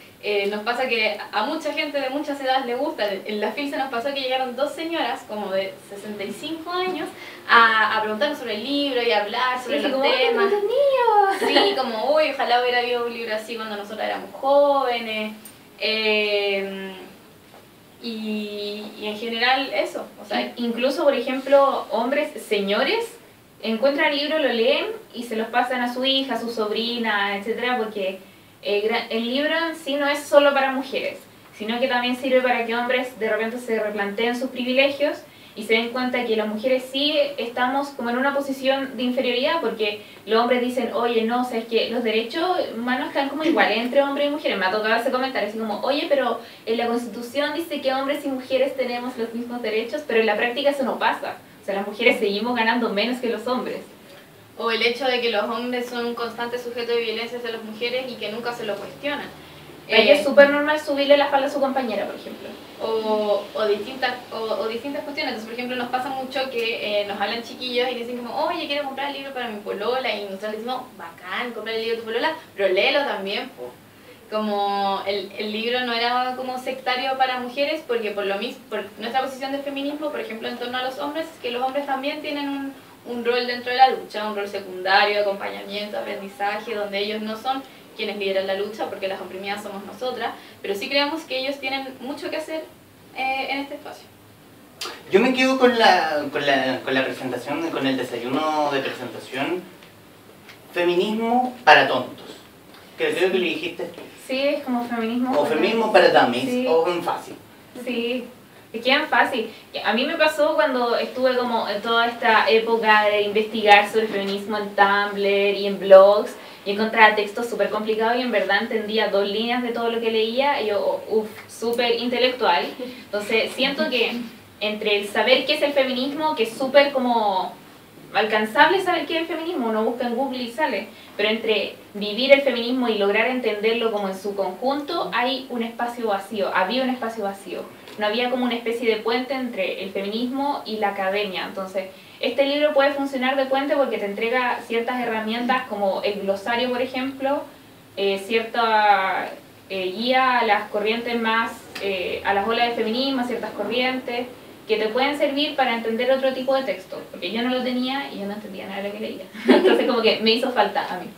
nos pasa que a mucha gente de muchas edades le gusta. En la FIL se nos pasó que llegaron dos señoras como de 65 años a preguntarnos sobre el libro y a hablar sobre Sí, los como, temas. ¡ay, qué Sí, como, uy, ojalá hubiera habido un libro así cuando nosotros éramos jóvenes. Y en general eso, o sea, incluso, por ejemplo, hombres, señores, encuentran el libro, lo leen y se los pasan a su hija, a su sobrina, etcétera, porque el libro en sí no es solo para mujeres, sino que también sirve para que hombres de repente se replanteen sus privilegios y se den cuenta que las mujeres sí estamos como en una posición de inferioridad porque los hombres dicen, oye, no, o sea, es que los derechos humanos están como iguales entre hombres y mujeres. Me ha tocado ese comentario así como, oye, pero en la Constitución dice que hombres y mujeres tenemos los mismos derechos, pero en la práctica eso no pasa. O sea, las mujeres seguimos ganando menos que los hombres. O el hecho de que los hombres son un constante sujeto de violencia hacia las mujeres y que nunca se lo cuestionan. Ella es súper normal subirle la falda a su compañera, por ejemplo. O distintas cuestiones. Entonces, por ejemplo, nos pasa mucho que nos hablan chiquillos y dicen como, oye, quiero comprar el libro para mi polola, y nosotros decimos, bacán, comprar el libro de tu polola, pero léelo también, po. Como el libro no era como sectario para mujeres, porque por lo mismo, por nuestra posición de feminismo, por ejemplo, en torno a los hombres, es que los hombres también tienen un rol dentro de la lucha, un rol secundario, de acompañamiento, aprendizaje, donde ellos no son quienes lideran la lucha, porque las oprimidas somos nosotras, pero sí creemos que ellos tienen mucho que hacer en este espacio. Yo me quedo con la presentación, con el desayuno de presentación, feminismo para tontos. Creo que le dijiste. Sí, es como feminismo. O feminismo para dummies, sí. o en fácil. Sí, es que es fácil. A mí me pasó cuando estuve como en toda esta época de investigar sobre feminismo en Tumblr y en blogs, y encontraba textos súper complicados y en verdad entendía 2 líneas de todo lo que leía, y yo, súper intelectual. Entonces siento que entre el saber qué es el feminismo, que es súper como alcanzable saber qué es el feminismo, uno busca en Google y sale, pero entre vivir el feminismo y lograr entenderlo como en su conjunto, hay un espacio vacío, había un espacio vacío. No había como una especie de puente entre el feminismo y la academia. Entonces, este libro puede funcionar de puente porque te entrega ciertas herramientas como el glosario, por ejemplo, cierta guía a las corrientes más, a las olas del feminismo, a ciertas corrientes, que te pueden servir para entender otro tipo de texto, porque yo no lo tenía y yo no entendía nada de lo que leía. Entonces como que me hizo falta a mí.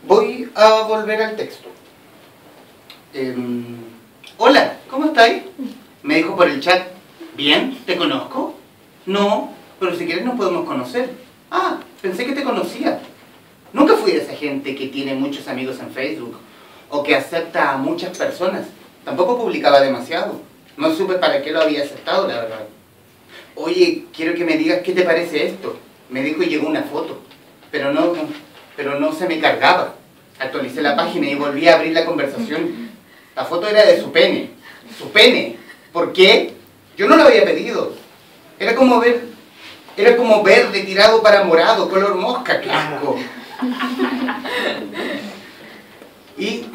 Voy a volver al texto. Hola, ¿cómo estáis? Me dijo por el chat. Bien, ¿te conozco? No, pero si quieres nos podemos conocer. Ah, pensé que te conocía. Nunca fui de esa gente que tiene muchos amigos en Facebook o que acepta a muchas personas. Tampoco publicaba demasiado. No supe para qué lo había aceptado, la verdad. Oye, quiero que me digas qué te parece esto. Me dijo y llegó una foto, pero no se me cargaba. Actualicé la página y volví a abrir la conversación. La foto era de su pene. ¿Su pene? ¿Por qué? Yo no lo había pedido. Era como verde tirado para morado, color mosca, qué asco. Y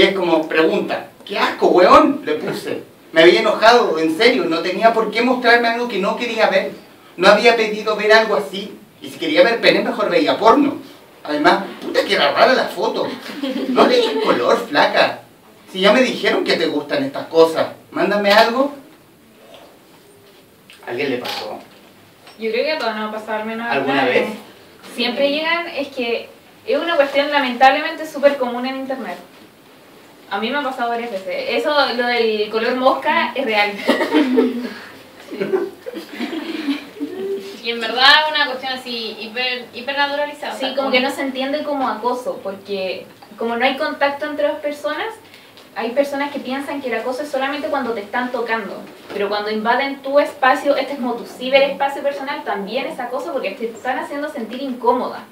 es como pregunta, ¿qué asco, weón? Le puse. Me había enojado, en serio, no tenía por qué mostrarme algo que no quería ver. No había pedido ver algo así. Y si quería ver pene, mejor veía porno. Además, puta que era rara la foto. No le di color, flaca. Si ya me dijeron que te gustan estas cosas, mándame algo. ¿A alguien le pasó? Yo creo que a todos nos ha pasado al menos ¿Alguna vez? Siempre llegan, es que es una cuestión lamentablemente súper común en internet. A mí me ha pasado varias veces. Eso, lo del color mosca, es real. Y en verdad es una cuestión así hiper naturalizada. Sí, como que no se entiende como acoso, porque como no hay contacto entre 2 personas, hay personas que piensan que el acoso es solamente cuando te están tocando, pero cuando invaden tu espacio, este es como tu ciberespacio personal, también es acoso porque te están haciendo sentir incómoda.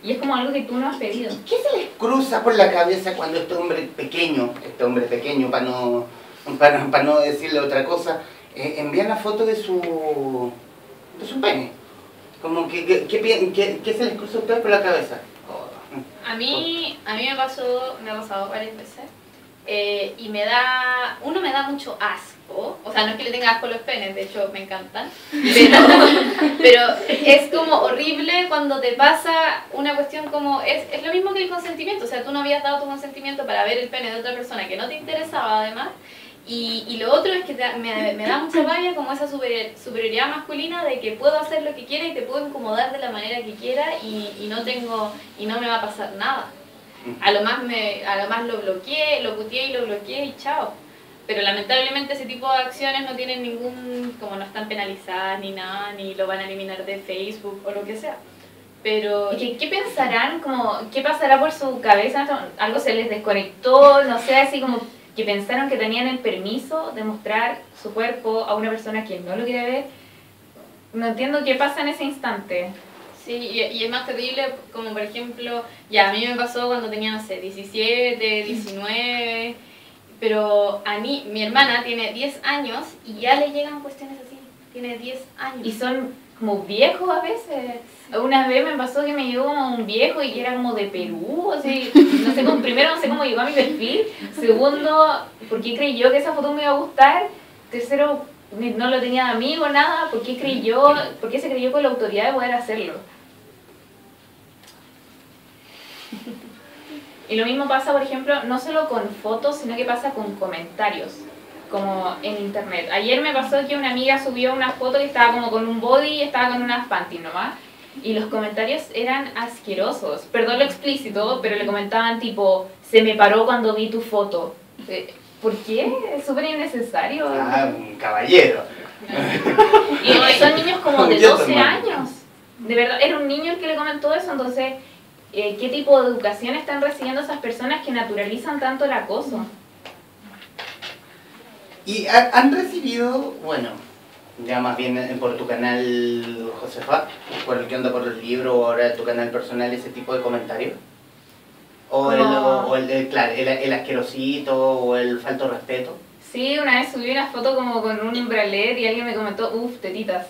Y es como algo que tú no has pedido. ¿Qué se les cruza por la cabeza cuando este hombre pequeño, para no decirle otra cosa, envía la foto de su pene? Como ¿qué se les cruza a ustedes por la cabeza? A mí me ha pasado varias veces. Y uno me da mucho asco, o sea, no es que le tenga asco a los penes, de hecho me encantan, pero es como horrible cuando te pasa una cuestión como, es lo mismo que el consentimiento, o sea, tú no habías dado tu consentimiento para ver el pene de otra persona que no te interesaba además, y lo otro es que me da mucha rabia como esa superioridad masculina de que puedo hacer lo que quiera y te puedo incomodar de la manera que quiera y no me va a pasar nada. A lo más lo bloqueé, lo puteé y lo bloqueé y chao. Pero lamentablemente ese tipo de acciones no tienen como no están penalizadas ni nada, ni lo van a eliminar de Facebook o lo que sea. Pero ¿Qué pensarán? Como, ¿qué pasará por su cabeza? ¿Algo se les desconectó? No sé, así como que pensaron que tenían el permiso de mostrar su cuerpo a una persona que no lo quiere ver. No entiendo qué pasa en ese instante. Sí, y es más terrible, como por ejemplo, ya a mí me pasó cuando tenía, no sé, 17, 19, pero a mí, mi hermana tiene 10 años y ya le llegan cuestiones así, tiene 10 años. Y son como viejos a veces. Una vez me pasó que me llegó como un viejo y que era como de Perú, así, no sé, primero no sé cómo llegó a mi perfil, segundo, ¿por qué creyó que esa foto me iba a gustar? Tercero, no lo tenía de amigo, nada, ¿por qué se creyó con la autoridad de poder hacerlo? Y lo mismo pasa, por ejemplo, no solo con fotos, sino que pasa con comentarios, como en internet. Ayer me pasó que una amiga subió una foto que estaba como con un body y estaba con unas panties nomás, y los comentarios eran asquerosos. Perdón lo explícito, pero le comentaban tipo, se me paró cuando vi tu foto. ¿Por qué? Es súper innecesario. Ah, un caballero. Y son niños como de 12 años. De verdad, era un niño el que le comentó eso, entonces, ¿qué tipo de educación están recibiendo esas personas que naturalizan tanto el acoso? ¿Y han recibido, bueno, ya más bien por tu canal, Josefa, por el que anda por el libro, o ahora tu canal personal, ese tipo de comentarios? Claro, el asquerosito o el falto de respeto? Sí, una vez subí una foto como con un bralet y alguien me comentó, uff, tetitas.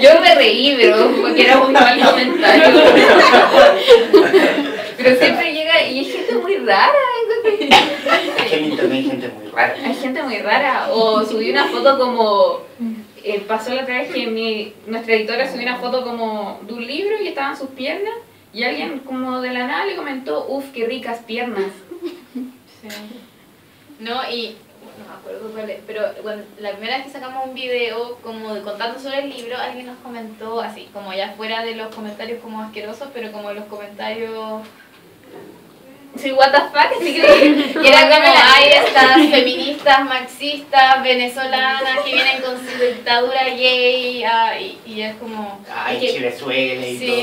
Yo me reí, pero porque era muy mal comentario. Pero siempre llega, y hay gente muy rara. Es que en internet hay gente muy rara. Hay gente muy rara. O subí una foto como... pasó la otra vez que nuestra editora subió una foto como de un libro y estaban sus piernas. Y alguien como de la nada le comentó, uff, qué ricas piernas. Sí. No, y no me acuerdo cuál es, pero bueno, la primera vez que sacamos un video como contando sobre el libro, alguien nos comentó así, como ya fuera de los comentarios como asquerosos, pero como los comentarios... Sí, what the fuck, así que era como, ay, estas feministas, marxistas, venezolanas que vienen con su dictadura gay, y es como... Ay, que, Chilezuela y sí,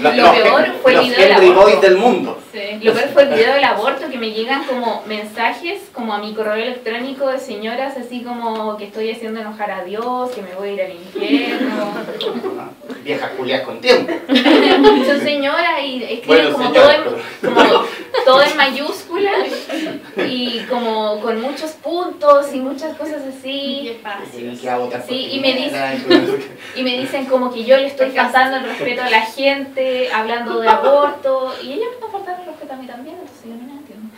todo. Lo peor fue el video del Henry aborto. Boyd del mundo. Sí. Lo peor fue el video del aborto, que me llegan como mensajes como a mi correo electrónico de señoras así como que estoy haciendo enojar a Dios, que me voy a ir al infierno. Viejas culias con tiempo. Son señoras y escriben como todo en mayúsculas y como con muchos puntos y muchas cosas así. Sí, y me dicen como que yo le estoy faltando el respeto a la gente hablando de aborto y ellos me están faltando el respeto a mí también, entonces yo no entiendo.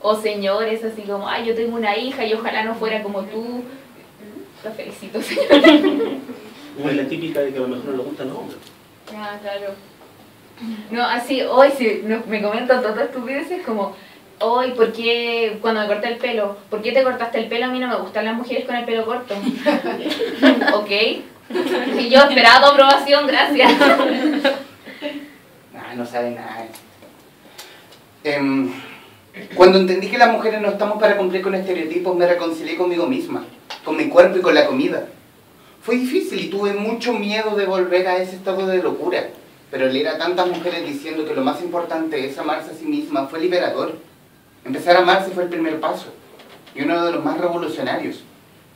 O señores así como, ay, yo tengo una hija y ojalá no fuera como tú. Lo felicito, señor. O es la típica de que a lo mejor no le gustan los hombres. Ah, claro. No, así, hoy sí, me comentan todas estupideces como, hoy, ¿por qué cuando me corté el pelo? ¿Por qué te cortaste el pelo? A mí no me gustan las mujeres con el pelo corto. Ok. Y yo esperaba tu aprobación, gracias. No saben nada. Cuando entendí que las mujeres no estamos para cumplir con estereotipos, me reconcilié conmigo misma, con mi cuerpo y con la comida. Fue difícil y tuve mucho miedo de volver a ese estado de locura. Pero leer a tantas mujeres diciendo que lo más importante es amarse a sí misma fue liberador. Empezar a amarse fue el primer paso y uno de los más revolucionarios.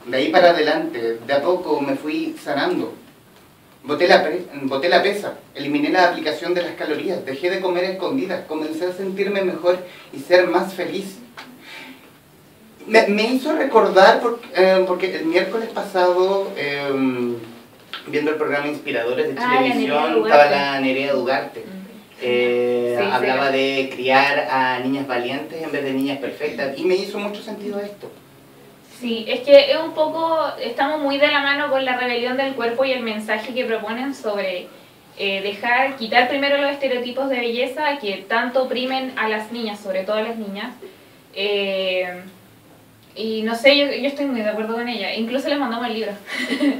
De ahí para adelante, de a poco me fui sanando. Boté la pesa, eliminé la aplicación de las calorías, dejé de comer escondidas, comencé a sentirme mejor y ser más feliz. Me hizo recordar, porque el miércoles pasado... viendo el programa Inspiradores de Televisión, estaba la Nerea Dugarte. Hablaba de criar a niñas valientes en vez de niñas perfectas, y me hizo mucho sentido esto. Sí, es que es un poco, estamos muy de la mano con la rebelión del cuerpo y el mensaje que proponen sobre quitar primero los estereotipos de belleza que tanto oprimen a las niñas, sobre todo a las niñas. Y no sé, yo estoy muy de acuerdo con ella. Incluso les mandamos el libro.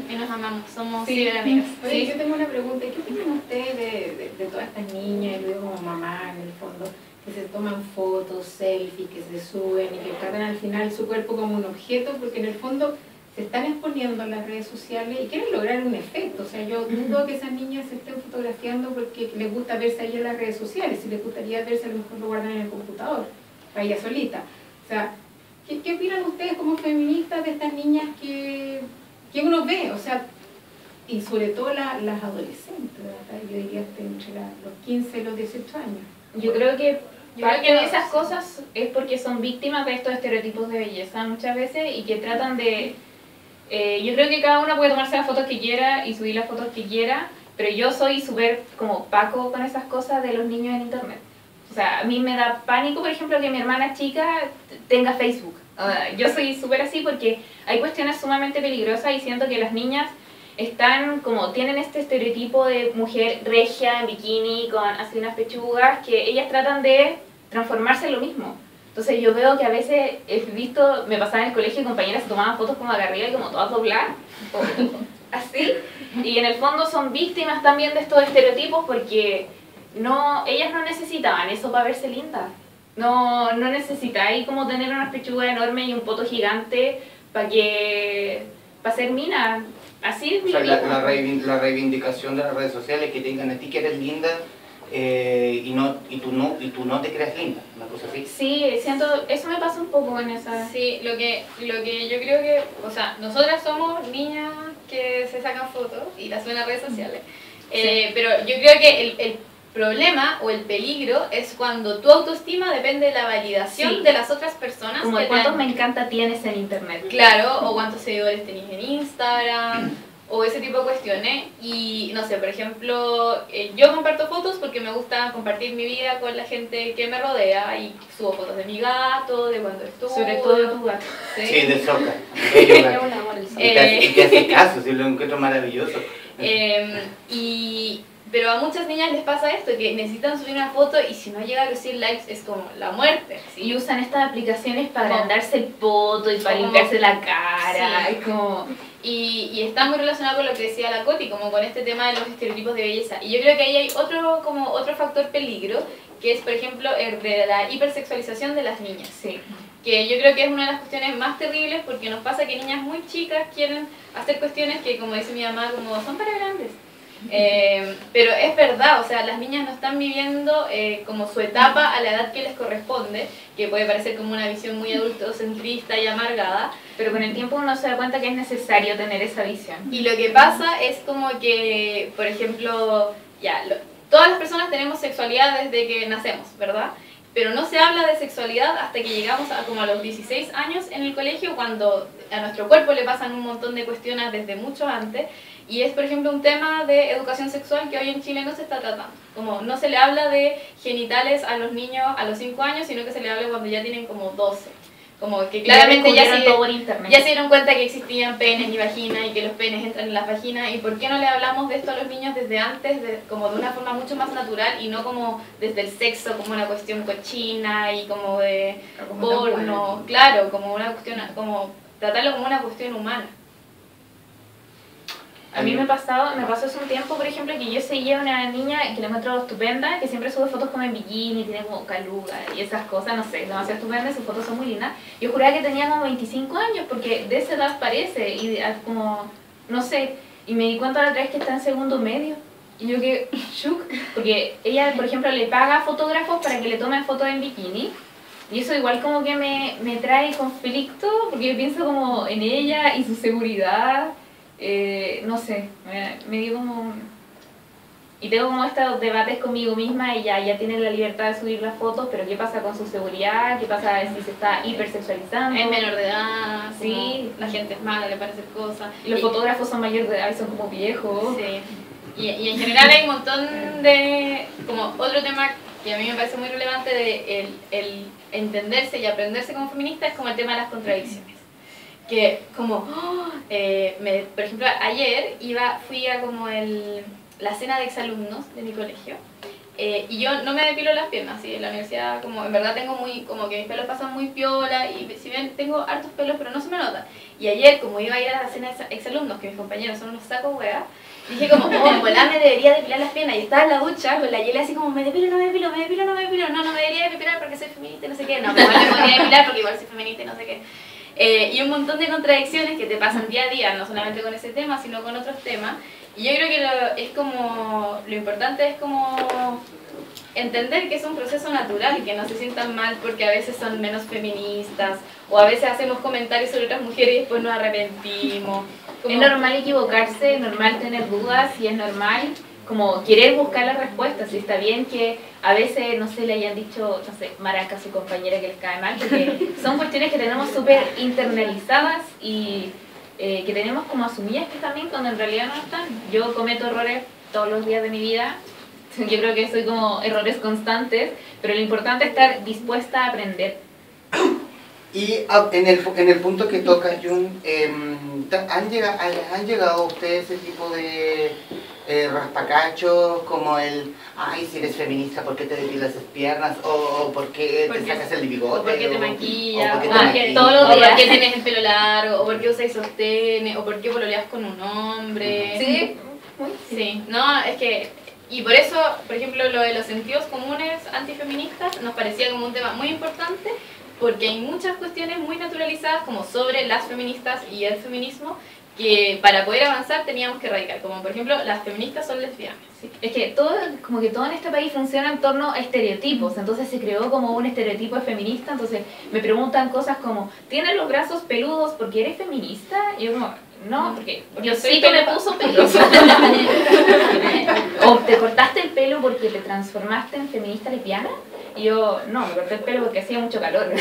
Y nos amamos, somos sí, ciberamigas. Oye, yo tengo una pregunta. ¿Qué opinan ustedes de todas estas niñas, y luego como mamá en el fondo, que se toman fotos, selfies, que se suben y que tratan al final su cuerpo como un objeto, porque en el fondo se están exponiendo en las redes sociales y quieren lograr un efecto? O sea, yo dudo que esas niñas se estén fotografiando porque les gusta verse ahí en las redes sociales. Si les gustaría verse, a lo mejor lo guardan en el computador. para ella solita. O sea, ¿qué opinan ustedes como feministas de estas niñas que uno ve? O sea, y sobre todo las adolescentes, ¿verdad? Yo diría entre los 15 y los 18 años. Yo creo que parte que de esas cosas es porque son víctimas de estos estereotipos de belleza muchas veces y que tratan de... yo creo que cada una puede tomarse las fotos que quiera y subir las fotos que quiera, pero yo soy súper como opaco con esas cosas de los niños en internet. O sea, a mí me da pánico, por ejemplo, que mi hermana chica tenga Facebook. Yo soy súper así porque hay cuestiones sumamente peligrosas y siento que las niñas están como, tienen este estereotipo de mujer regia en bikini con así unas pechugas que ellas tratan de transformarse en lo mismo. Entonces yo veo que a veces he visto, me pasaba en el colegio y compañeras se tomaban fotos como de arriba y como todas dobladas, o así, y en el fondo son víctimas también de estos estereotipos porque ellas no necesitaban eso para verse lindas. No necesitáis como tener unas pechugas enormes y un poto gigante para ser mina. Así o sea, la reivindicación de las redes sociales, que te digan a ti que eres linda y tú no te creas linda, una cosa así. Sí, siento, eso me pasa un poco en esa... Sí, lo que yo creo que, o sea, nosotras somos niñas que se sacan fotos y las suben a redes sociales, Sí. pero yo creo que el problema o el peligro es cuando tu autoestima depende de la validación Sí. de las otras personas. Como que de te cuántos han- me encanta tienes en internet. Claro, o cuántos seguidores tenés en Instagram, o ese tipo de cuestiones. Y no sé, por ejemplo, yo comparto fotos porque me gusta compartir mi vida con la gente que me rodea y subo fotos de mi gato, de cuando estuve. Sobre todo de tu gato. Sí, de Soca. Es un amor el sol. Y te hace caso, si lo encuentro maravilloso. Pero a muchas niñas les pasa esto, que necesitan subir una foto y si no llega a recibir likes es como la muerte. ¿sí? Y usan estas aplicaciones para Como- agrandarse el poto y para como- limpiarse la cara. Sí. Es como... Y está muy relacionado con lo que decía la Coti, como con este tema de los estereotipos de belleza. Y yo creo que ahí hay otro factor peligro, que es, por ejemplo, el de la hipersexualización de las niñas. Sí. Que yo creo que es una de las cuestiones más terribles porque nos pasa que niñas muy chicas quieren hacer cuestiones que, como dice mi mamá, como son para grandes. Pero es verdad, o sea, las niñas no están viviendo como su etapa a la edad que les corresponde, que puede parecer como una visión muy adultocentrista y amargada. Pero con el tiempo uno se da cuenta que es necesario tener esa visión. Y lo que pasa es como que, por ejemplo, todas las personas tenemos sexualidad desde que nacemos, ¿verdad? Pero no se habla de sexualidad hasta que llegamos como a los 16 años en el colegio, cuando a nuestro cuerpo le pasan un montón de cuestiones desde mucho antes. Y es, por ejemplo, un tema de educación sexual que hoy en Chile no se está tratando. Como no se le habla de genitales a los niños a los 5 años, sino que se le habla cuando ya tienen como 12. Como que claramente ya descubrieron todo por internet. se dieron cuenta que existían penes y vaginas y que los penes entran en las vaginas. ¿Y por qué no le hablamos de esto a los niños desde antes, como de una forma mucho más natural y no como desde el sexo, como una cuestión cochina y como de Como tan porno? bueno. Claro, como una cuestión, como tratarlo como una cuestión humana. A mí me pasó hace un tiempo, por ejemplo, que yo seguía a una niña que la encuentro estupenda, que siempre sube fotos como en bikini, tiene como caluga y esas cosas, no sé, demasiado estupenda, sus fotos son muy lindas. Yo juraba que tenía como 25 años, porque de esa edad parece, y como, no sé, y me di cuenta la otra vez que está en segundo medio. Y yo que shook, porque ella, por ejemplo, le paga a fotógrafos para que le tomen fotos en bikini. Y eso igual como que me trae conflicto, porque yo pienso como en ella y su seguridad. No sé, me dio como... Y tengo como estos debates conmigo misma y ya tiene la libertad de subir las fotos, pero ¿qué pasa con su seguridad? ¿Qué pasa si se está hipersexualizando? Es menor de edad, Sí. como la gente es mala, le parece cosas. Y los fotógrafos son mayores de edad y son como viejos. Sí. Y en general hay un montón de... Como otro tema que a mí me parece muy relevante de el entenderse y aprenderse como feminista es como el tema de las contradicciones. Que como, por ejemplo, ayer fui a como la cena de exalumnos de mi colegio y yo no me depilo las piernas, ¿sí? En la universidad como en verdad tengo como que mis pelos pasan muy piola y si bien tengo hartos pelos pero no se me nota. Y ayer como iba a ir a la cena de exalumnos, que mis compañeros son unos sacos hueá, dije como, en volá me debería depilar las piernas y estaba en la ducha con la Yele así como, me depilo, no me depilo, me depilo, no me depilo, no me debería depilar porque soy feminista y no sé qué, no, igual me podría depilar porque igual soy feminista y no sé qué. Y un montón de contradicciones que te pasan día a día, no solamente con ese tema, sino con otros temas. Y yo creo que es como, lo importante es como entender que es un proceso natural, que no se sientan mal porque a veces son menos feministas, o a veces hacemos comentarios sobre otras mujeres y después nos arrepentimos. Es normal equivocarse, es normal tener dudas y es normal como querer buscar las respuestas. Y está bien que a veces, no sé, le hayan dicho, no sé, maraca a su compañera que les cae mal, porque son cuestiones que tenemos súper internalizadas y que tenemos como asumidas que también cuando en realidad no están. Yo cometo errores todos los días de mi vida. Yo creo que soy como errores constantes, pero lo importante es estar dispuesta a aprender. Y en el punto que toca, Jun, ¿han llegado a ustedes ese tipo de raspacachos como el, ay, si eres feminista, ¿por qué te depilas las piernas? O ¿por qué te sacas el bigote? O ¿por qué te maquillas? O ¿por qué O te ¿por maquillas? todos los o días. por qué tienes el pelo largo? ¿O por qué usas sostén? ¿O por qué pololeas con un hombre? Sí. Sí, no, es que... Y por eso, por ejemplo, lo de los sentidos comunes antifeministas nos parecía como un tema muy importante, porque hay muchas cuestiones muy naturalizadas como sobre las feministas y el feminismo que para poder avanzar teníamos que erradicar, como por ejemplo las feministas son lesbianas. Sí. Es que como que todo en este país funciona en torno a estereotipos, entonces se creó como un estereotipo de feminista, entonces me preguntan cosas como, ¿tienes los brazos peludos porque eres feminista? Y yo como, no, porque yo sí que me puso pelos. O ¿te cortaste el pelo porque te transformaste en feminista lesbiana? Y yo, no, me corté el pelo porque hacía mucho calor.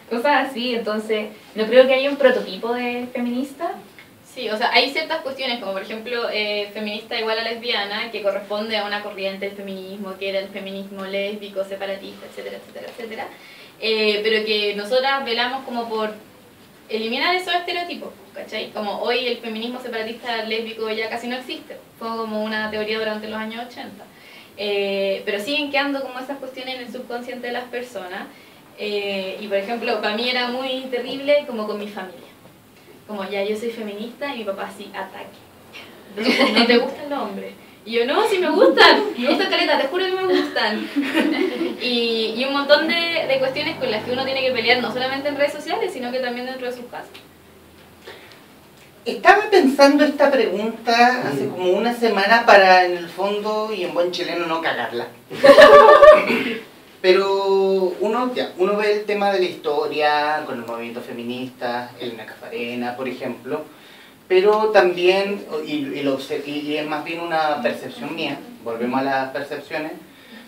Cosas así, entonces no creo que haya un prototipo de feminista. Sí, o sea, hay ciertas cuestiones como por ejemplo feminista igual a lesbiana que corresponde a una corriente del feminismo que era el feminismo lésbico, separatista, etcétera, etcétera, etcétera, pero que nosotras velamos como por eliminar esos estereotipos, ¿cachai? Como hoy el feminismo separatista lésbico ya casi no existe, fue como una teoría durante los años 80, pero siguen quedando como esas cuestiones en el subconsciente de las personas, y por ejemplo, para mí era muy terrible como con mi familia. Como ya yo soy feminista y mi papá sí, ataque. Entonces, ¿no te gustan los hombres? Y yo, no, sí me gustan caleta, te juro que me gustan. Y un montón de cuestiones con las que uno tiene que pelear, no solamente en redes sociales, sino que también dentro de sus casas. Estaba pensando esta pregunta hace como una semana para, en el fondo, y en buen chileno, no cagarla. Pero uno ve el tema de la historia con el movimiento feminista, Elena Cafarena, por ejemplo, pero también, y es más bien una percepción mía, volvemos a las percepciones,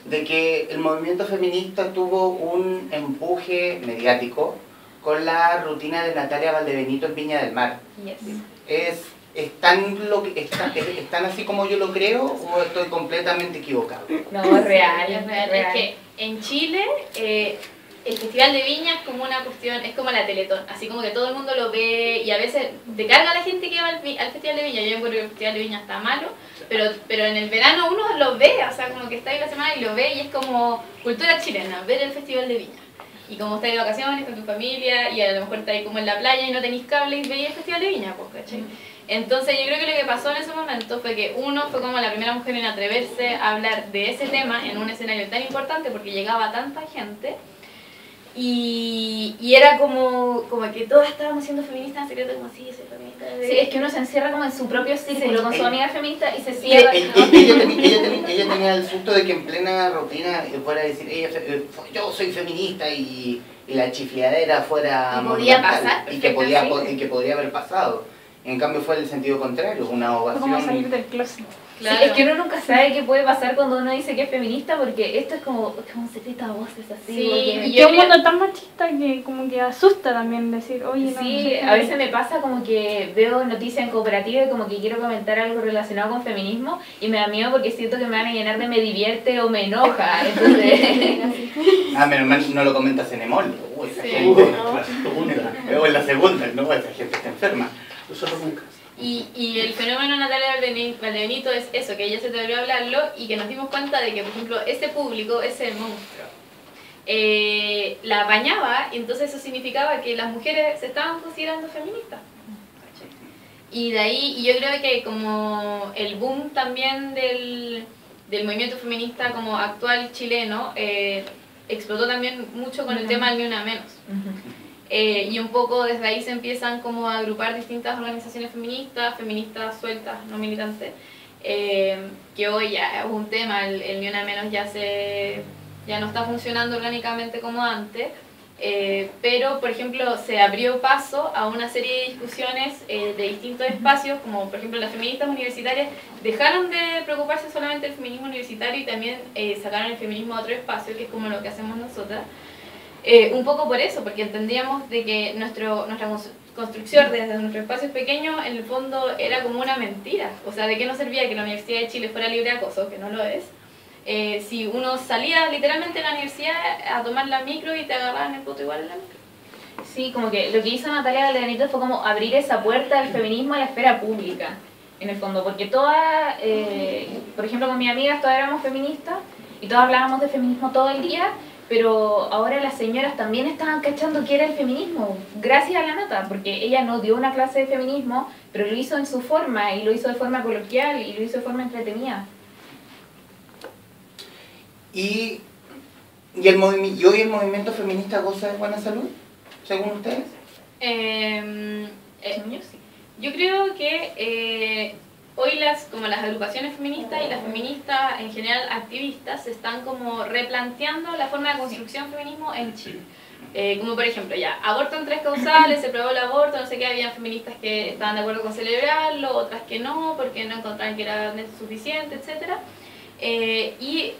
de que el movimiento feminista tuvo un empuje mediático con la rutina de Natalia Valdebenito en Viña del Mar. Yes. ¿Es tan así como yo lo creo o estoy completamente equivocado? No, es real, Es real. Es que en Chile el Festival de Viña es como una cuestión, es como la Teletón, así como que todo el mundo lo ve y a veces te carga la gente que va al Festival de Viña. Yo encuentro que el Festival de Viña está malo, pero en el verano uno lo ve, o sea, como que está ahí la semana y lo ve y es como cultura chilena, ver el Festival de Viña. Y como estáis de vacaciones con tu familia y a lo mejor estáis como en la playa y no tenéis cable y veis el Festival de Viña, pues, ¿cachai? Entonces yo creo que lo que pasó en ese momento fue que uno fue como la primera mujer en atreverse a hablar de ese tema en un escenario tan importante porque llegaba a tanta gente y era como que todas estábamos siendo feministas en secreto, como así, soy feminista. Sí, es que uno se encierra como en su propio círculo Sí. con su amiga feminista y se cierra. Ella tenía el susto de que en plena rutina fuera a decir, yo soy feminista y la chifliadera fuera Y podía monumental, pasar, y que perfectamente. y que podría haber pasado. En cambio fue el sentido contrario, una ovación. Como salir del closet. Claro. Sí, es que uno nunca sabe qué puede pasar cuando uno dice que es feminista porque esto es como un secreto a voces así. Sí, porque- y Y es un mundo tan machista que como que asusta también decir, oye, no. Sí, a veces me pasa como que veo noticias en cooperativa y como que quiero comentar algo relacionado con feminismo y me da miedo porque siento que me van a llenar de me divierte o me enoja. Entonces, Menos mal no lo comentas en Emol. Esa Sí. gente. La segunda. O en la segunda, no, esa gente está enferma. Nosotros nunca. Y el fenómeno Natalia Valdebenito es eso, que ella se atrevió a hablarlo y que nos dimos cuenta de que, por ejemplo, ese público, ese monstruo, la apañaba y entonces eso significaba que las mujeres se estaban considerando feministas. ¿Cachai? Y de ahí, y yo creo que como el boom también del movimiento feminista como actual chileno, explotó también mucho con el tema del Ni Una Menos. Y un poco desde ahí se empiezan como a agrupar distintas organizaciones feministas, feministas sueltas, no militantes, que hoy ya es un tema, el Ni Una Menos ya no está funcionando orgánicamente como antes. Pero, por ejemplo, se abrió paso a una serie de discusiones de distintos espacios, como por ejemplo las feministas universitarias dejaron de preocuparse solamente del feminismo universitario y también sacaron el feminismo a otro espacio, que es como lo que hacemos nosotras. Un poco por eso, porque entendíamos de que nuestra construcción desde nuestros espacios pequeños en el fondo era como una mentira. O sea, ¿de qué nos servía que la Universidad de Chile fuera libre de acoso? Que no lo es. Si uno salía literalmente de la universidad a tomar la micro y te agarraban el puto igual en la micro. Sí, como que lo que hizo Natalia Valdebenito fue como abrir esa puerta del feminismo a la esfera pública, en el fondo, porque todas, por ejemplo con mis amigas todas éramos feministas y todas hablábamos de feminismo todo el día, pero ahora las señoras también estaban cachando qué era el feminismo, gracias a la Nata, porque ella no dio una clase de feminismo, pero lo hizo en su forma, y lo hizo de forma coloquial, y lo hizo de forma entretenida. ¿Y hoy el movimiento feminista goza de buena salud, según ustedes? Yo creo que hoy como las agrupaciones feministas y las feministas en general activistas se están como replanteando la forma de construcción del feminismo en Chile. Como por ejemplo, ya, aborto en 3 causales, se aprobó el aborto, no sé qué, había feministas que estaban de acuerdo con celebrarlo, otras que no, porque no encontraban que era suficiente, etc. Y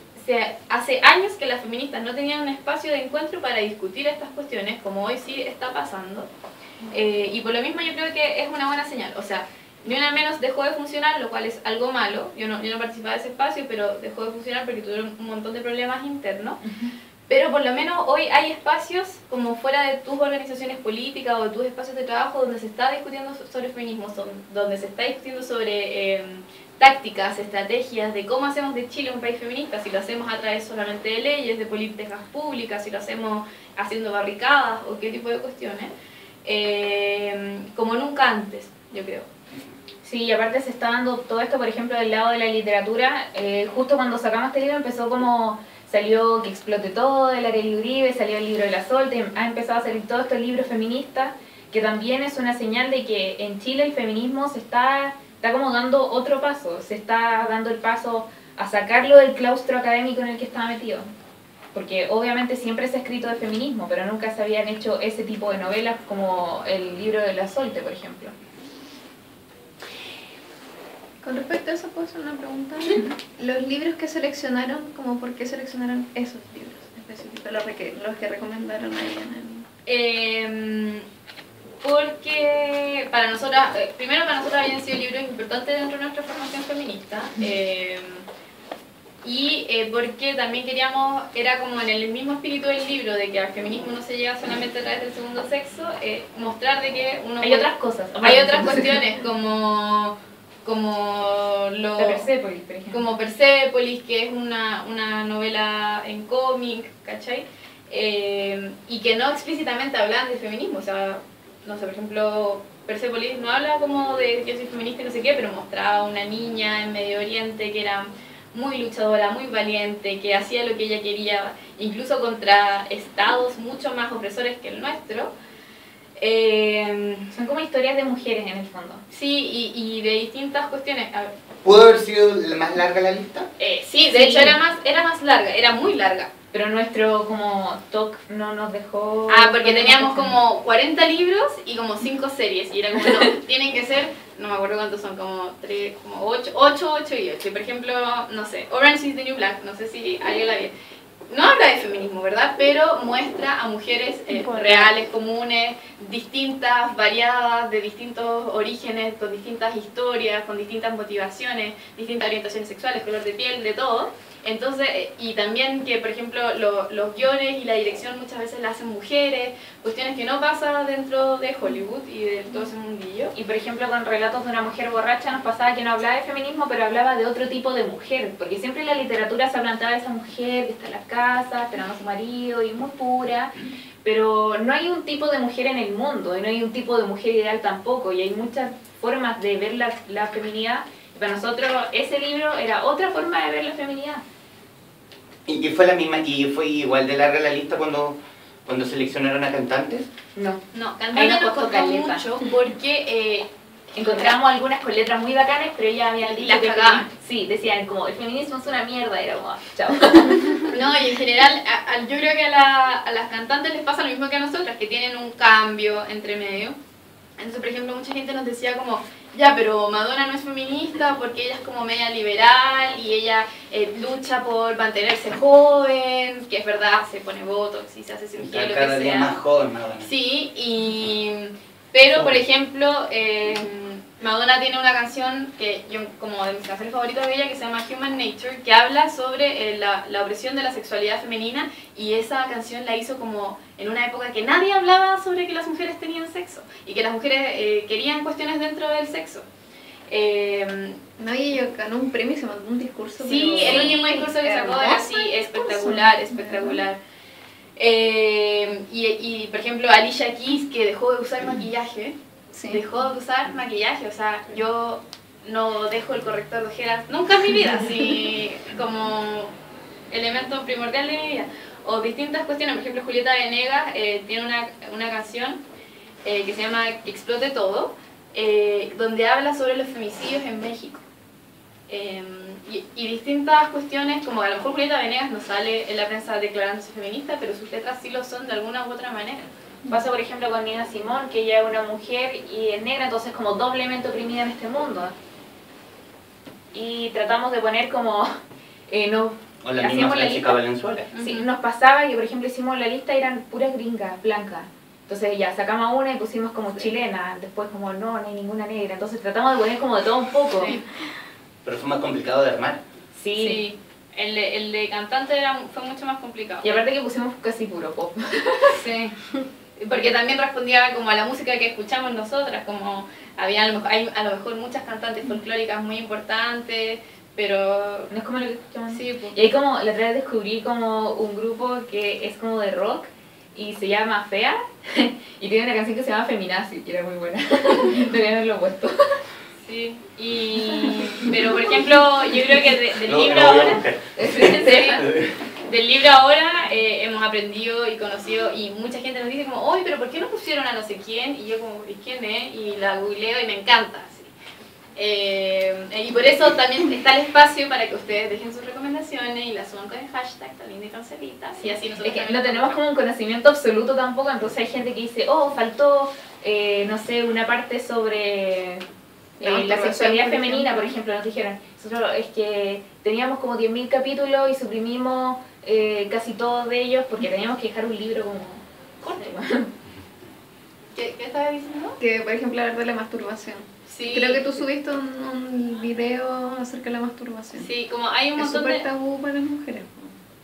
hace años que las feministas no tenían un espacio de encuentro para discutir estas cuestiones, como hoy sí está pasando. Y por lo mismo yo creo que es una buena señal. O sea, Ni Una Menos dejó de funcionar, lo cual es algo malo. Yo no participaba de ese espacio, pero dejó de funcionar porque tuvieron un montón de problemas internos. Pero por lo menos hoy hay espacios como fuera de tus organizaciones políticas o de tus espacios de trabajo donde se está discutiendo sobre feminismo, donde se está discutiendo sobre tácticas, estrategias de cómo hacemos de Chile un país feminista, si lo hacemos a través solamente de leyes, de políticas públicas, si lo hacemos haciendo barricadas o qué tipo de cuestiones, como nunca antes, yo creo. Sí, y aparte se está dando todo esto, por ejemplo, del lado de la literatura. Justo cuando sacamos este libro empezó como, salió Que Explote Todo, de Arely Uribe, salió el libro de la Solte, ha empezado a salir todos estos libros feministas, que también es una señal de que en Chile el feminismo se está como dando otro paso, se está dando el paso a sacarlo del claustro académico en el que estaba metido. Porque obviamente siempre se ha escrito de feminismo, pero nunca se habían hecho ese tipo de novelas como el libro de la Solte, por ejemplo. Con respecto a eso, ¿puedo hacer una pregunta? Los libros que seleccionaron, ¿cómo por qué seleccionaron esos libros específicos, los que recomendaron ahí en el... Porque para nosotras, primero para nosotras habían sido libros importantes dentro de nuestra formación feminista, porque también queríamos, era como en el mismo espíritu del libro, de que al feminismo no se llega solamente a través del segundo sexo, mostrar de que uno... Hay otras cosas. Hay otras cuestiones como Persépolis, por ejemplo. Como Persépolis, que es una novela en cómic, ¿cachai? Y que no explícitamente hablan de feminismo, o sea, no sé, por ejemplo, Persépolis no habla como de yo soy feminista y no sé qué, pero mostraba a una niña en Medio Oriente que era muy luchadora, muy valiente, que hacía lo que ella quería, incluso contra estados mucho más opresores que el nuestro. Son como historias de mujeres en el fondo. Sí, y de distintas cuestiones. A ver. ¿Pudo haber sido más larga la lista? Sí, de hecho era más larga, era muy larga. Pero nuestro como talk no nos dejó... Porque teníamos como 40 libros y como 5 series. Y era como, no, tienen que ser, no me acuerdo cuántos son, como 3, como 8 y 8. Por ejemplo, no sé, Orange is the New Black, no sé si alguien la vio. No habla de feminismo, ¿verdad? Pero muestra a mujeres reales, comunes, distintas, variadas, de distintos orígenes, con distintas historias, con distintas motivaciones, distintas orientaciones sexuales, color de piel, de todo. Entonces, y también que, por ejemplo, los guiones y la dirección muchas veces la hacen mujeres, cuestiones que no pasan dentro de Hollywood y de todo ese mundillo. Y por ejemplo, con Relatos de una mujer borracha nos pasaba que no hablaba de feminismo, pero hablaba de otro tipo de mujer, porque siempre en la literatura se planteaba esa mujer que está en la casa, esperando a su marido, y es muy pura, pero no hay un tipo de mujer en el mundo, y no hay un tipo de mujer ideal tampoco, y hay muchas formas de ver la feminidad. Para nosotros ese libro era otra forma de ver la feminidad. ¿Y fue la misma, y fue igual de larga la lista cuando seleccionaron a cantantes? No, cantantes nos costó mucho porque encontramos algunas con letras muy bacanas, pero ella había Y dicho las que cagaban. sí, decían como el feminismo es una mierda, y era como, chao. No, y en general, yo creo que a las cantantes les pasa lo mismo que a nosotras, que tienen un cambio entre medio. Entonces, por ejemplo, mucha gente nos decía como, ya, pero Madonna no es feminista porque ella es como media liberal y ella lucha por mantenerse joven, que es verdad, se pone botox y se hace cirugía, lo Cada que día sea. más joven, Madonna. Sí, pero por ejemplo, Madonna tiene una canción que yo, como de mis canciones favoritas de ella, que se llama Human Nature, que habla sobre la opresión de la sexualidad femenina, y esa canción la hizo como en una época que nadie hablaba sobre que las mujeres tenían sexo y que las mujeres querían cuestiones dentro del sexo. No, y ella ganó un premio y se mandó un discurso. Sí, pero el último discurso que sacó era hermoso así, el discurso. espectacular, espectacular. Y por ejemplo, Alicia Keys, que dejó de usar maquillaje, Sí. dejó de usar maquillaje, o sea, yo no dejo el corrector de ojeras nunca en mi vida, así como elemento primordial de mi vida. O distintas cuestiones, por ejemplo, Julieta Venegas tiene una canción que se llama Que explote todo, donde habla sobre los femicidios en México. Y distintas cuestiones, como a lo mejor Julieta Venegas no sale en la prensa declarándose feminista, pero sus letras sí lo son de alguna u otra manera. Pasa, por ejemplo, con Nina Simone, que ella es una mujer y es negra, entonces como doblemente oprimida en este mundo. Y tratamos de poner como... no, O la misma hacíamos la Francisca lista. Valenzuela. Sí, nos pasaba que, por ejemplo, hicimos la lista y eran puras gringas, blancas. Entonces ya sacamos una y pusimos como chilena, después como no hay ninguna negra. Entonces tratamos de poner como de todo un poco. Sí. Pero fue más complicado de armar. Sí, el de cantante fue mucho más complicado. Y aparte que pusimos casi puro pop. Sí, porque también respondía como a la música que escuchamos nosotras, como había hay a lo mejor muchas cantantes folclóricas muy importantes, pero No es como lo que escuchamos. sí, pues. Y ahí como la otra vez descubrí como un grupo que es como de rock y se llama Fea y tiene una canción que se llama Feminazi, que era muy buena. Deberían haberlo puesto. Sí, pero por ejemplo, yo creo que del libro Lo voy a ahora, buscar. ¿en serio? Del libro ahora hemos aprendido y conocido, y mucha gente nos dice como, oye, pero ¿por qué no pusieron a no sé quién? Y yo como, ¿y quién es? Y la googleo y me encanta. Así. Y por eso también está el espacio para que ustedes dejen sus recomendaciones y las suban con el hashtag Talín de Cancelitas, y así nosotros Es que también no tenemos como un conocimiento absoluto tampoco, entonces hay gente que dice, oh, faltó, no sé, una parte sobre la sexualidad femenina, por ejemplo, nos dijeron. Nosotros es que teníamos como 10.000 capítulos y suprimimos casi todos de ellos porque teníamos que dejar un libro como corto. ¿Qué estabas diciendo? Que, por ejemplo, hablar de la masturbación. Sí. Creo que tú subiste un video acerca de la masturbación. Sí, como hay un Es montón súper de... tabú para las mujeres.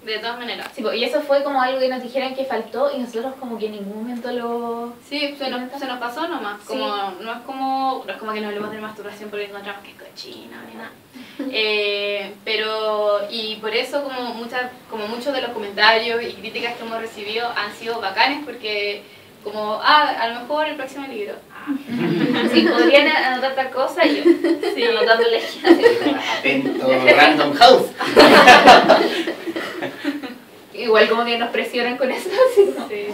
De todas maneras. Sí, y eso fue como algo que nos dijeran que faltó y nosotros como que en ningún momento lo... Sí, se nos pasó nomás. Sí. Como, no es como que no hablemos de masturbación porque encontramos que es cochina ni nada. Y por eso como muchos de los comentarios y críticas que hemos recibido han sido bacanes, porque como, a lo mejor el próximo libro. Sí, podrían anotar tal cosa y yo, sí, anotándole. Atento, Random House. Igual como que nos presionan con eso, así como, Sí.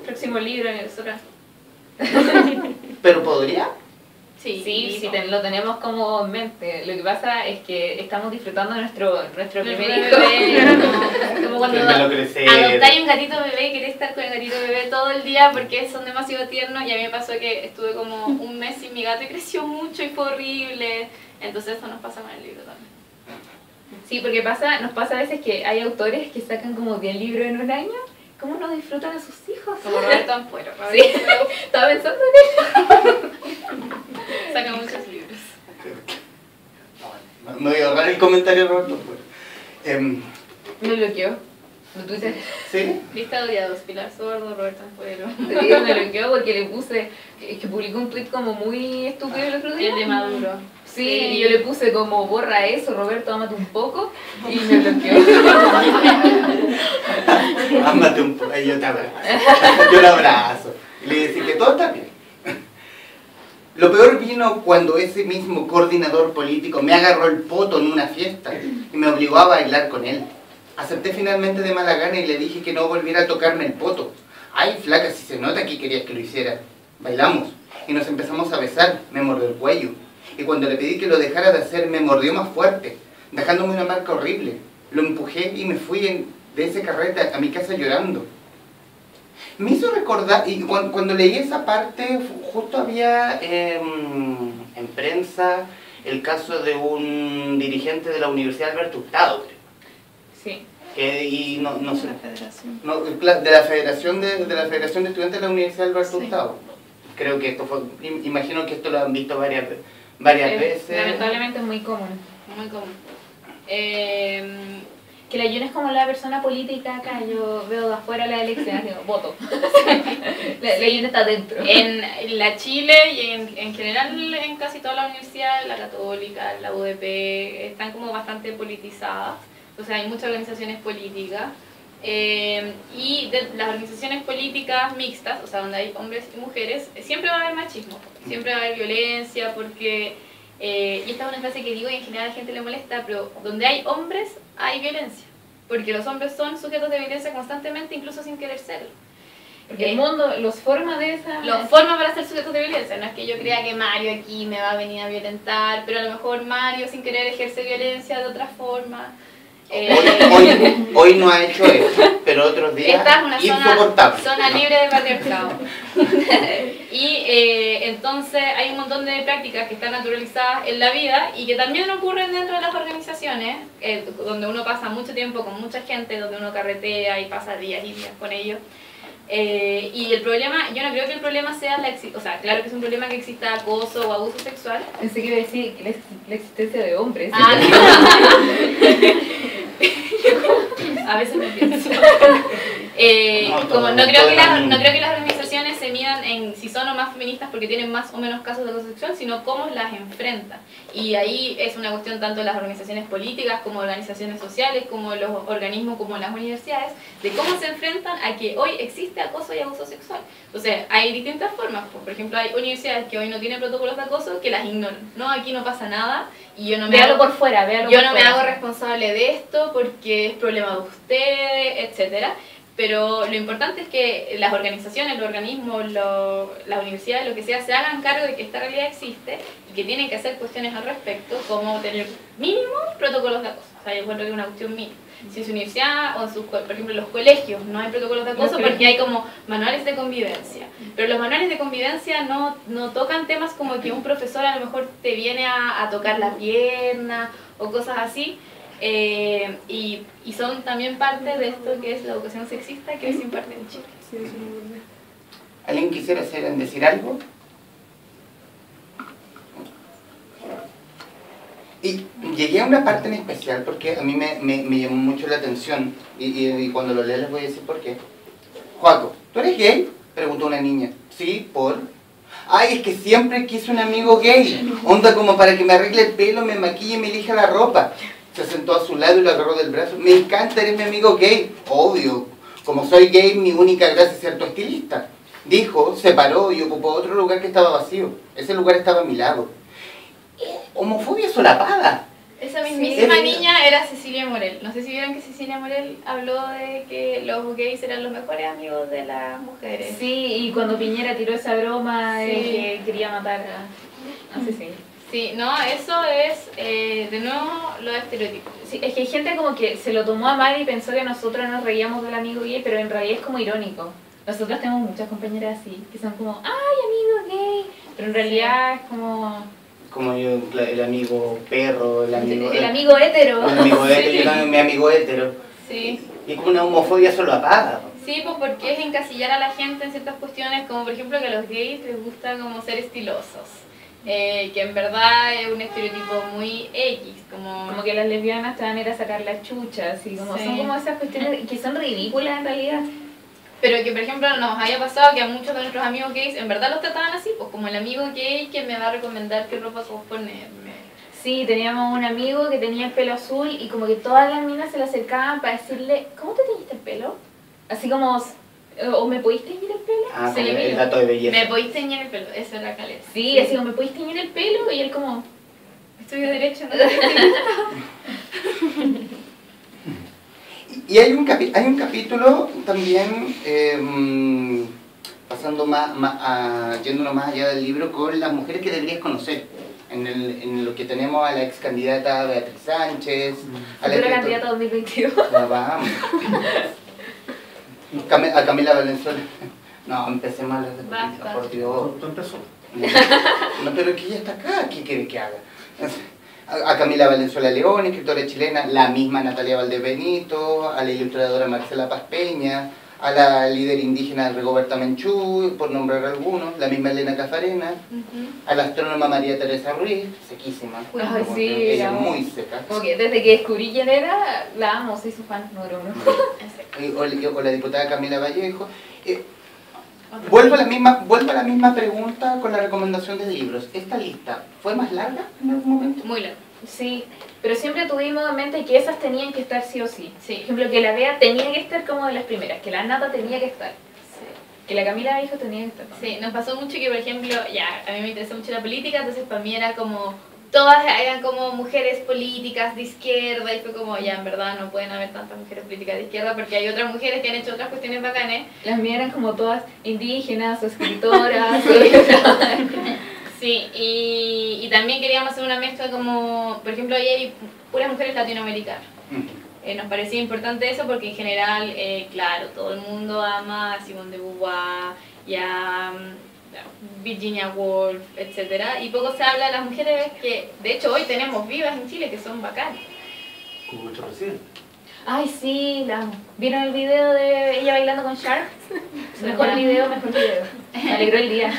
próximo libro en el Sora. Pero podría. Sí, lo tenemos como en mente. Lo que pasa es que estamos disfrutando nuestro primer hijo. Como cuando Verlo crecer. adoptáis un gatito bebé y querés estar con el gatito bebé todo el día porque son demasiado tiernos, y a mí me pasó que estuve como un mes sin mi gato y creció mucho y fue horrible. Entonces eso nos pasa con el libro también. Sí, porque nos pasa a veces que hay autores que sacan como 10 libros en un año. ¿Cómo no disfrutan a sus hijos? Como Roberto Ampuero. Sí, estaba pensando en eso. Saca muchos libros. Me voy a ahorrar el comentario, Roberto. Me bloqueó. ¿Lo tuiteé? ¿Sí? Lista de odiados: Pilar Sordo, Roberto Ampuero. Sí, me bloqueó porque le puse que publicó un tweet como muy estúpido el otro día. El de Maduro. Sí, y yo le puse como borra eso, Roberto, ámate un poco, y me bloqueó. Ámate un poco. Yo te abrazo. Yo lo abrazo. Y le decía que todo está bien. Lo peor vino cuando ese mismo coordinador político me agarró el poto en una fiesta y me obligó a bailar con él. Acepté finalmente de mala gana y le dije que no volviera a tocarme el poto. Ay, flaca, si se nota que querías que lo hiciera. Bailamos y nos empezamos a besar, me mordió el cuello. Y cuando le pedí que lo dejara de hacer, me mordió más fuerte, dejándome una marca horrible. Lo empujé y me fui de ese carrete a mi casa llorando. Me hizo recordar, y cuando leí esa parte, justo había en prensa el caso de un dirigente de la Universidad Alberto Hurtado, creo. Sí. Y no sé, La federación. no, de la Federación de Estudiantes de la Universidad Alberto Sí. Hurtado. Creo que esto fue, imagino que esto lo han visto varias veces. Lamentablemente es muy común. Muy común. Que la Yuna es como la persona política acá, yo veo de afuera las elecciones, digo, voto. La Yuna está dentro. En la Chile y en general en casi todas las universidades, la Católica, la UDP, están como bastante politizadas. O sea, hay muchas organizaciones políticas. Y de las organizaciones políticas mixtas, o sea, donde hay hombres y mujeres, siempre va a haber machismo, siempre va a haber violencia, porque, y esta es una frase que digo y en general a la gente le molesta, pero donde hay hombres hay violencia, porque los hombres son sujetos de violencia constantemente, incluso sin querer serlo. Porque el mundo los forma de esa... Los forma para ser sujetos de violencia, no es que yo crea que Mario aquí me va a venir a violentar, pero a lo mejor Mario sin querer ejerce violencia de otra forma. Hoy no ha hecho eso, pero otros días Esta es una insoportable. zona libre de patriarcado. Y entonces hay un montón de prácticas que están naturalizadas en la vida y que también ocurren dentro de las organizaciones, donde uno pasa mucho tiempo con mucha gente, donde uno carretea y pasa días y días con ellos. Y el problema, yo no creo que el problema sea o sea, claro que es un problema que exista acoso o abuso sexual. Pensé que iba a decir que la existencia de hombres. Ah, a veces me pienso. Como no creo que las organizaciones se midan en si son o más feministas porque tienen más o menos casos de acoso sexual, sino cómo las enfrentan. Y ahí es una cuestión tanto de las organizaciones políticas como organizaciones sociales, como los organismos, como las universidades, de cómo se enfrentan a que hoy existe acoso y abuso sexual. Entonces, hay distintas formas. Por ejemplo, hay universidades que hoy no tienen protocolos de acoso que las ignoran. No, aquí no pasa nada y yo no me Véalo hago... por fuera, véalo Yo por no me fuera. hago responsable de esto porque es problema de ustedes, etcétera. Pero lo importante es que las organizaciones, los organismos, las universidades, lo que sea, se hagan cargo de que esta realidad existe y que tienen que hacer cuestiones al respecto, como tener mínimo protocolos de acoso. O sea, yo encuentro que es una cuestión mínima. Si en su universidad o en sus, por ejemplo, en los colegios no hay protocolos de acoso porque hay como manuales de convivencia. Pero los manuales de convivencia no tocan temas como que un profesor a lo mejor te viene a tocar la pierna o cosas así. Y son también parte de esto que es la educación sexista que hoy se imparte en Chile. ¿Alguien quisiera decir algo? Y llegué a una parte en especial porque a mí me llamó mucho la atención y cuando lo lea les voy a decir por qué. Joaco, ¿tú eres gay? Preguntó una niña. Sí, ¿por? Ay, es que siempre quise un amigo gay. Onda como para que me arregle el pelo, me maquille y me elija la ropa. Se sentó a su lado y lo agarró del brazo. Me encanta, eres mi amigo gay. Obvio, como soy gay, mi única gracia es ser tu estilista. Dijo, se paró y ocupó otro lugar que estaba vacío. Ese lugar estaba a mi lado. Homofobia solapada. Esa mismísima Sí. niña era Cecilia Morel. No sé si vieron que Cecilia Morel habló de que los gays eran los mejores amigos de las mujeres. Sí, y cuando Piñera tiró esa broma de Sí. que quería matar a Cecilia. Sí, no, eso es de nuevo los estereotipos. Sí, es que hay gente como que se lo tomó a mal y pensó que nosotros nos reíamos del amigo gay, pero en realidad es como irónico. Nosotros tenemos muchas compañeras así, que son como, ¡ay, amigo gay! Pero en realidad es como... Como yo, el amigo perro, el amigo... El amigo hétero. El amigo hétero, yo también mi amigo hétero. Sí. Y como una homofobia solapada. Sí, pues porque es encasillar a la gente en ciertas cuestiones, como por ejemplo que a los gays les gusta como ser estilosos. Que en verdad es un estereotipo muy X, Como que las lesbianas te van a ir a sacar las chuchas, y como Sí. son como esas cuestiones que son ridículas en realidad. Pero que por ejemplo nos haya pasado que a muchos de nuestros amigos gays en verdad los trataban así, pues como el amigo gay que me va a recomendar qué ropa ponerme. Sí, teníamos un amigo que tenía el pelo azul y como que todas las minas se le acercaban para decirle, ¿cómo te teñiste el pelo? Así como, ¿o me podís teñir el pelo? Ah, Se le como el vino. dato de belleza. Me podéis teñir el pelo, eso era caleta. Sí, así como, ¿me podís teñir el pelo? Y él como, Estudio Derecho, ¿no? Y hay un capítulo también, pasando yéndonos más allá del libro, con las mujeres que deberías conocer. En lo que tenemos a la ex candidata Beatriz Sánchez, a la candidata 2022. Vamos. A Camila Valenzuela. No, empecé mal desde Basta. por Dios. ¿Tú empezó? No, pero que ella está acá, ¿qué quiere que haga? A Camila Valenzuela León, escritora chilena, la misma Natalia Valdebenito, a la ilustradora Marcela Paz Peña, a la líder indígena Rigoberta Menchú, por nombrar algunos, la misma Elena Cafarena, a la astrónoma María Teresa Ruiz, sequísima, Ay, sí, ella la muy seca. Como que desde que descubrí quién era, la amo, soy su fan número uno. O la diputada Camila Vallejo. Vuelvo a la misma pregunta con la recomendación de libros. ¿Esta lista fue más larga en algún momento? Muy largo. Sí, pero siempre tuvimos en mente que esas tenían que estar sí o sí. Sí. Por ejemplo, que la Bea tenía que estar como de las primeras, que la Nata tenía que estar, Sí. que la Camila Vallejo tenía que estar. Sí, nos pasó mucho que, por ejemplo, ya, a mí me interesa mucho la política, entonces para mí era como, todas eran como mujeres políticas de izquierda, y fue como, ya, en verdad no pueden haber tantas mujeres políticas de izquierda porque hay otras mujeres que han hecho otras cuestiones bacanes. Las mías eran como todas indígenas o escritoras. Sí, y también queríamos hacer una mezcla como, por ejemplo, ahí hay puras mujeres latinoamericanas. Nos parecía importante eso porque en general, claro, todo el mundo ama a Simone de Beauvoir y a Virginia Woolf, etc. Y poco se habla de las mujeres que, de hecho, hoy tenemos vivas en Chile que son bacanas. Como nuestro presidente. Ay, sí, la amo. ¿Vieron el video de ella bailando con Shark? Mejor video, mejor video. Me alegró el día.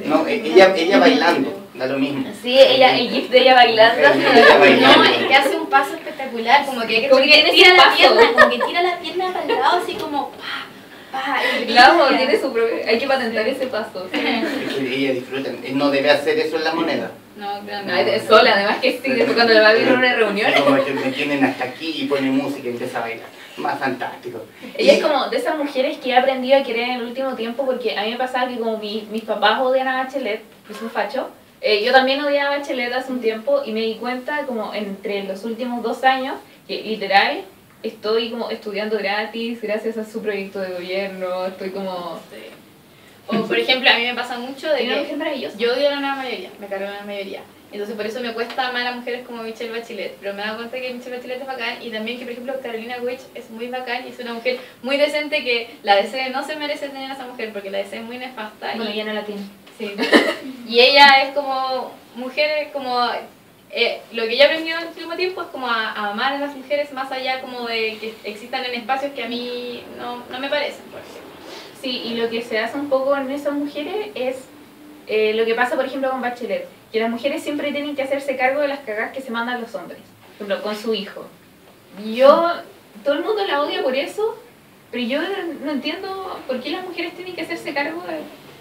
No, ella bailando, da lo mismo. Sí, ella, el gif de ella bailando. Ella bailando. No, es que hace un paso espectacular, como que tiene tira ese la paso. pierna, como que tira la pierna para el lado, así como pa, pa. Y La amo, brilla. tiene su propio... Hay que patentar ese paso. Es que ella disfruta, no debe hacer eso en la moneda. No, claro, No, es sola, además que sí, después cuando le va a ver una reunión. Como que me tienen hasta aquí y pone música y empieza a bailar. Más fantástico. Ella es como de esas mujeres que he aprendido a querer en el último tiempo porque a mí me pasaba que como mis papás odian a Bachelet, que es un facho, yo también odiaba a Bachelet hace un tiempo y me di cuenta como entre los últimos 2 años que literal estoy como estudiando gratis gracias a su proyecto de gobierno, estoy como... Sí. O por ejemplo, a mí me pasa mucho de Una que mujer maravillosa. yo odio a la nueva mayoría, me cargo a la mayoría. Entonces por eso me cuesta amar a mujeres como Michelle Bachelet, pero me he dado cuenta que Michelle Bachelet es bacán y también que por ejemplo Carolina Goich es muy bacán y es una mujer muy decente que la DC no se merece tener a esa mujer porque la DC es muy nefasta. Bueno, y, ya no la tiene. sí. Y ella es como mujer, como lo que yo he aprendido en el último tiempo es como a amar a las mujeres más allá como de que existan en espacios que a mí no me parecen, por ejemplo. Sí, y lo que se hace un poco en esas mujeres es lo que pasa, por ejemplo, con Bachelet, que las mujeres siempre tienen que hacerse cargo de las cagadas que se mandan los hombres, por ejemplo, con su hijo. Todo el mundo la odia por eso, pero yo no entiendo por qué las mujeres tienen que hacerse cargo de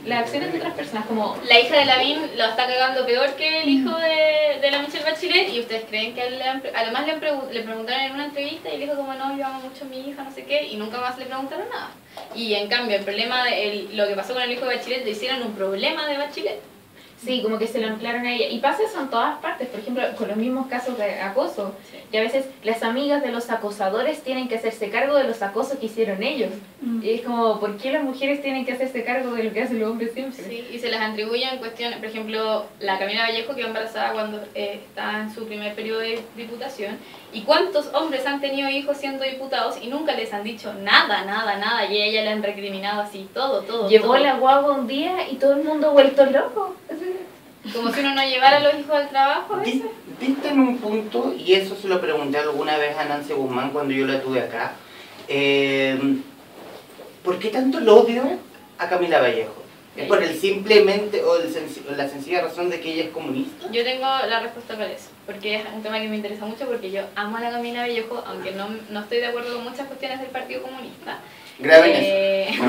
las acciones de otras personas, como... La hija de Lavín lo está cagando peor que el hijo de la Michelle Bachelet y ustedes creen que además le preguntaron en una entrevista y le dijo como no, yo amo mucho a mi hija, no sé qué, y nunca más le preguntaron nada. Y en cambio el problema de lo que pasó con el hijo de Bachelet lo hicieron un problema de Bachelet. Sí, como que se lo anclaron a ella. Y pasa eso en todas partes, por ejemplo, con los mismos casos de acoso. Sí. Que a veces las amigas de los acosadores tienen que hacerse cargo de los acosos que hicieron ellos. Y es como, ¿por qué las mujeres tienen que hacerse cargo de lo que hacen los hombres siempre? Sí, y se las atribuyen cuestiones, por ejemplo, la Camila Vallejo quedó embarazada cuando estaba en su primer periodo de diputación. ¿Y cuántos hombres han tenido hijos siendo diputados y nunca les han dicho nada, nada, nada? Y a ella le han recriminado así todo. Llevó todo. la guagua un día y todo el mundo vuelto loco. Como si uno no llevara a los hijos al trabajo a veces. Viste en un punto, y eso se lo pregunté alguna vez a Nancy Guzmán cuando yo la tuve acá, ¿por qué tanto el odio a Camila Vallejo? ¿Es por el simplemente o la sencilla razón de que ella es comunista? Yo tengo la respuesta para eso, porque es un tema que me interesa mucho, porque yo amo a la Camila Vallejo, aunque no estoy de acuerdo con muchas cuestiones del Partido Comunista. Graben eso.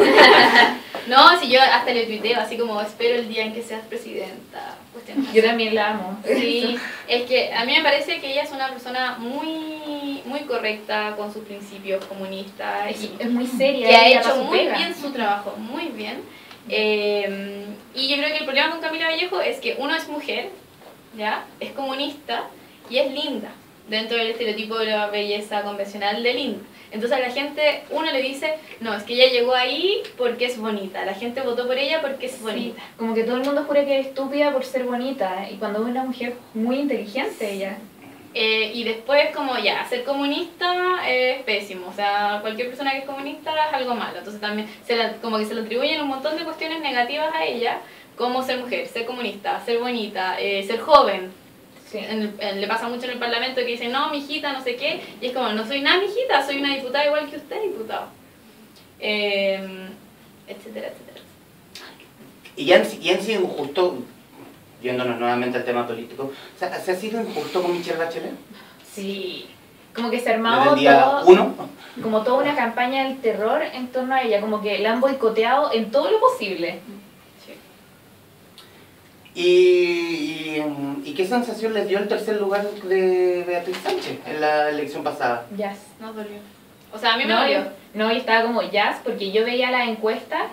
No, si yo hasta le tuiteo, así como espero el día en que seas presidenta. Cuestiones así. Yo también la amo. Sí, es que a mí me parece que ella es una persona muy correcta con sus principios comunistas y Es muy seria. que ha ella hecho para su muy pega. bien su trabajo, muy bien. Y yo creo que el problema con Camila Vallejo es que uno es mujer, ¿ya? Es comunista y es linda. dentro del estereotipo de la belleza convencional de Linda. Entonces a la gente, uno le dice, no, es que ella llegó ahí porque es bonita, la gente votó por ella porque es bonita. Sí, como que todo el mundo jura que es estúpida por ser bonita, y cuando es una mujer muy inteligente ella. Y después como ya, ser comunista es pésimo, o sea, cualquier persona que es comunista es algo malo, entonces también como que se le atribuyen un montón de cuestiones negativas a ella, como ser mujer, ser comunista, ser bonita, ser joven. Sí. Le pasa mucho en el parlamento que dicen, no, mijita, no sé qué, y es como, no soy nada mijita, soy una diputada igual que usted, diputado. Etcétera, etcétera. Y han sido injustos, yéndonos nuevamente al tema político, o sea, ¿se ha sido injusto con Michelle Bachelet? Sí. Como que se Desde armaba el día todo, uno. como toda una campaña del terror en torno a ella, como que la han boicoteado en todo lo posible. ¿Y qué sensación les dio el tercer lugar de Beatriz Sánchez en la elección pasada? Jazz. No dolió. O sea, a mí me No, dolió. no, y estaba como Jazz, porque yo veía la encuesta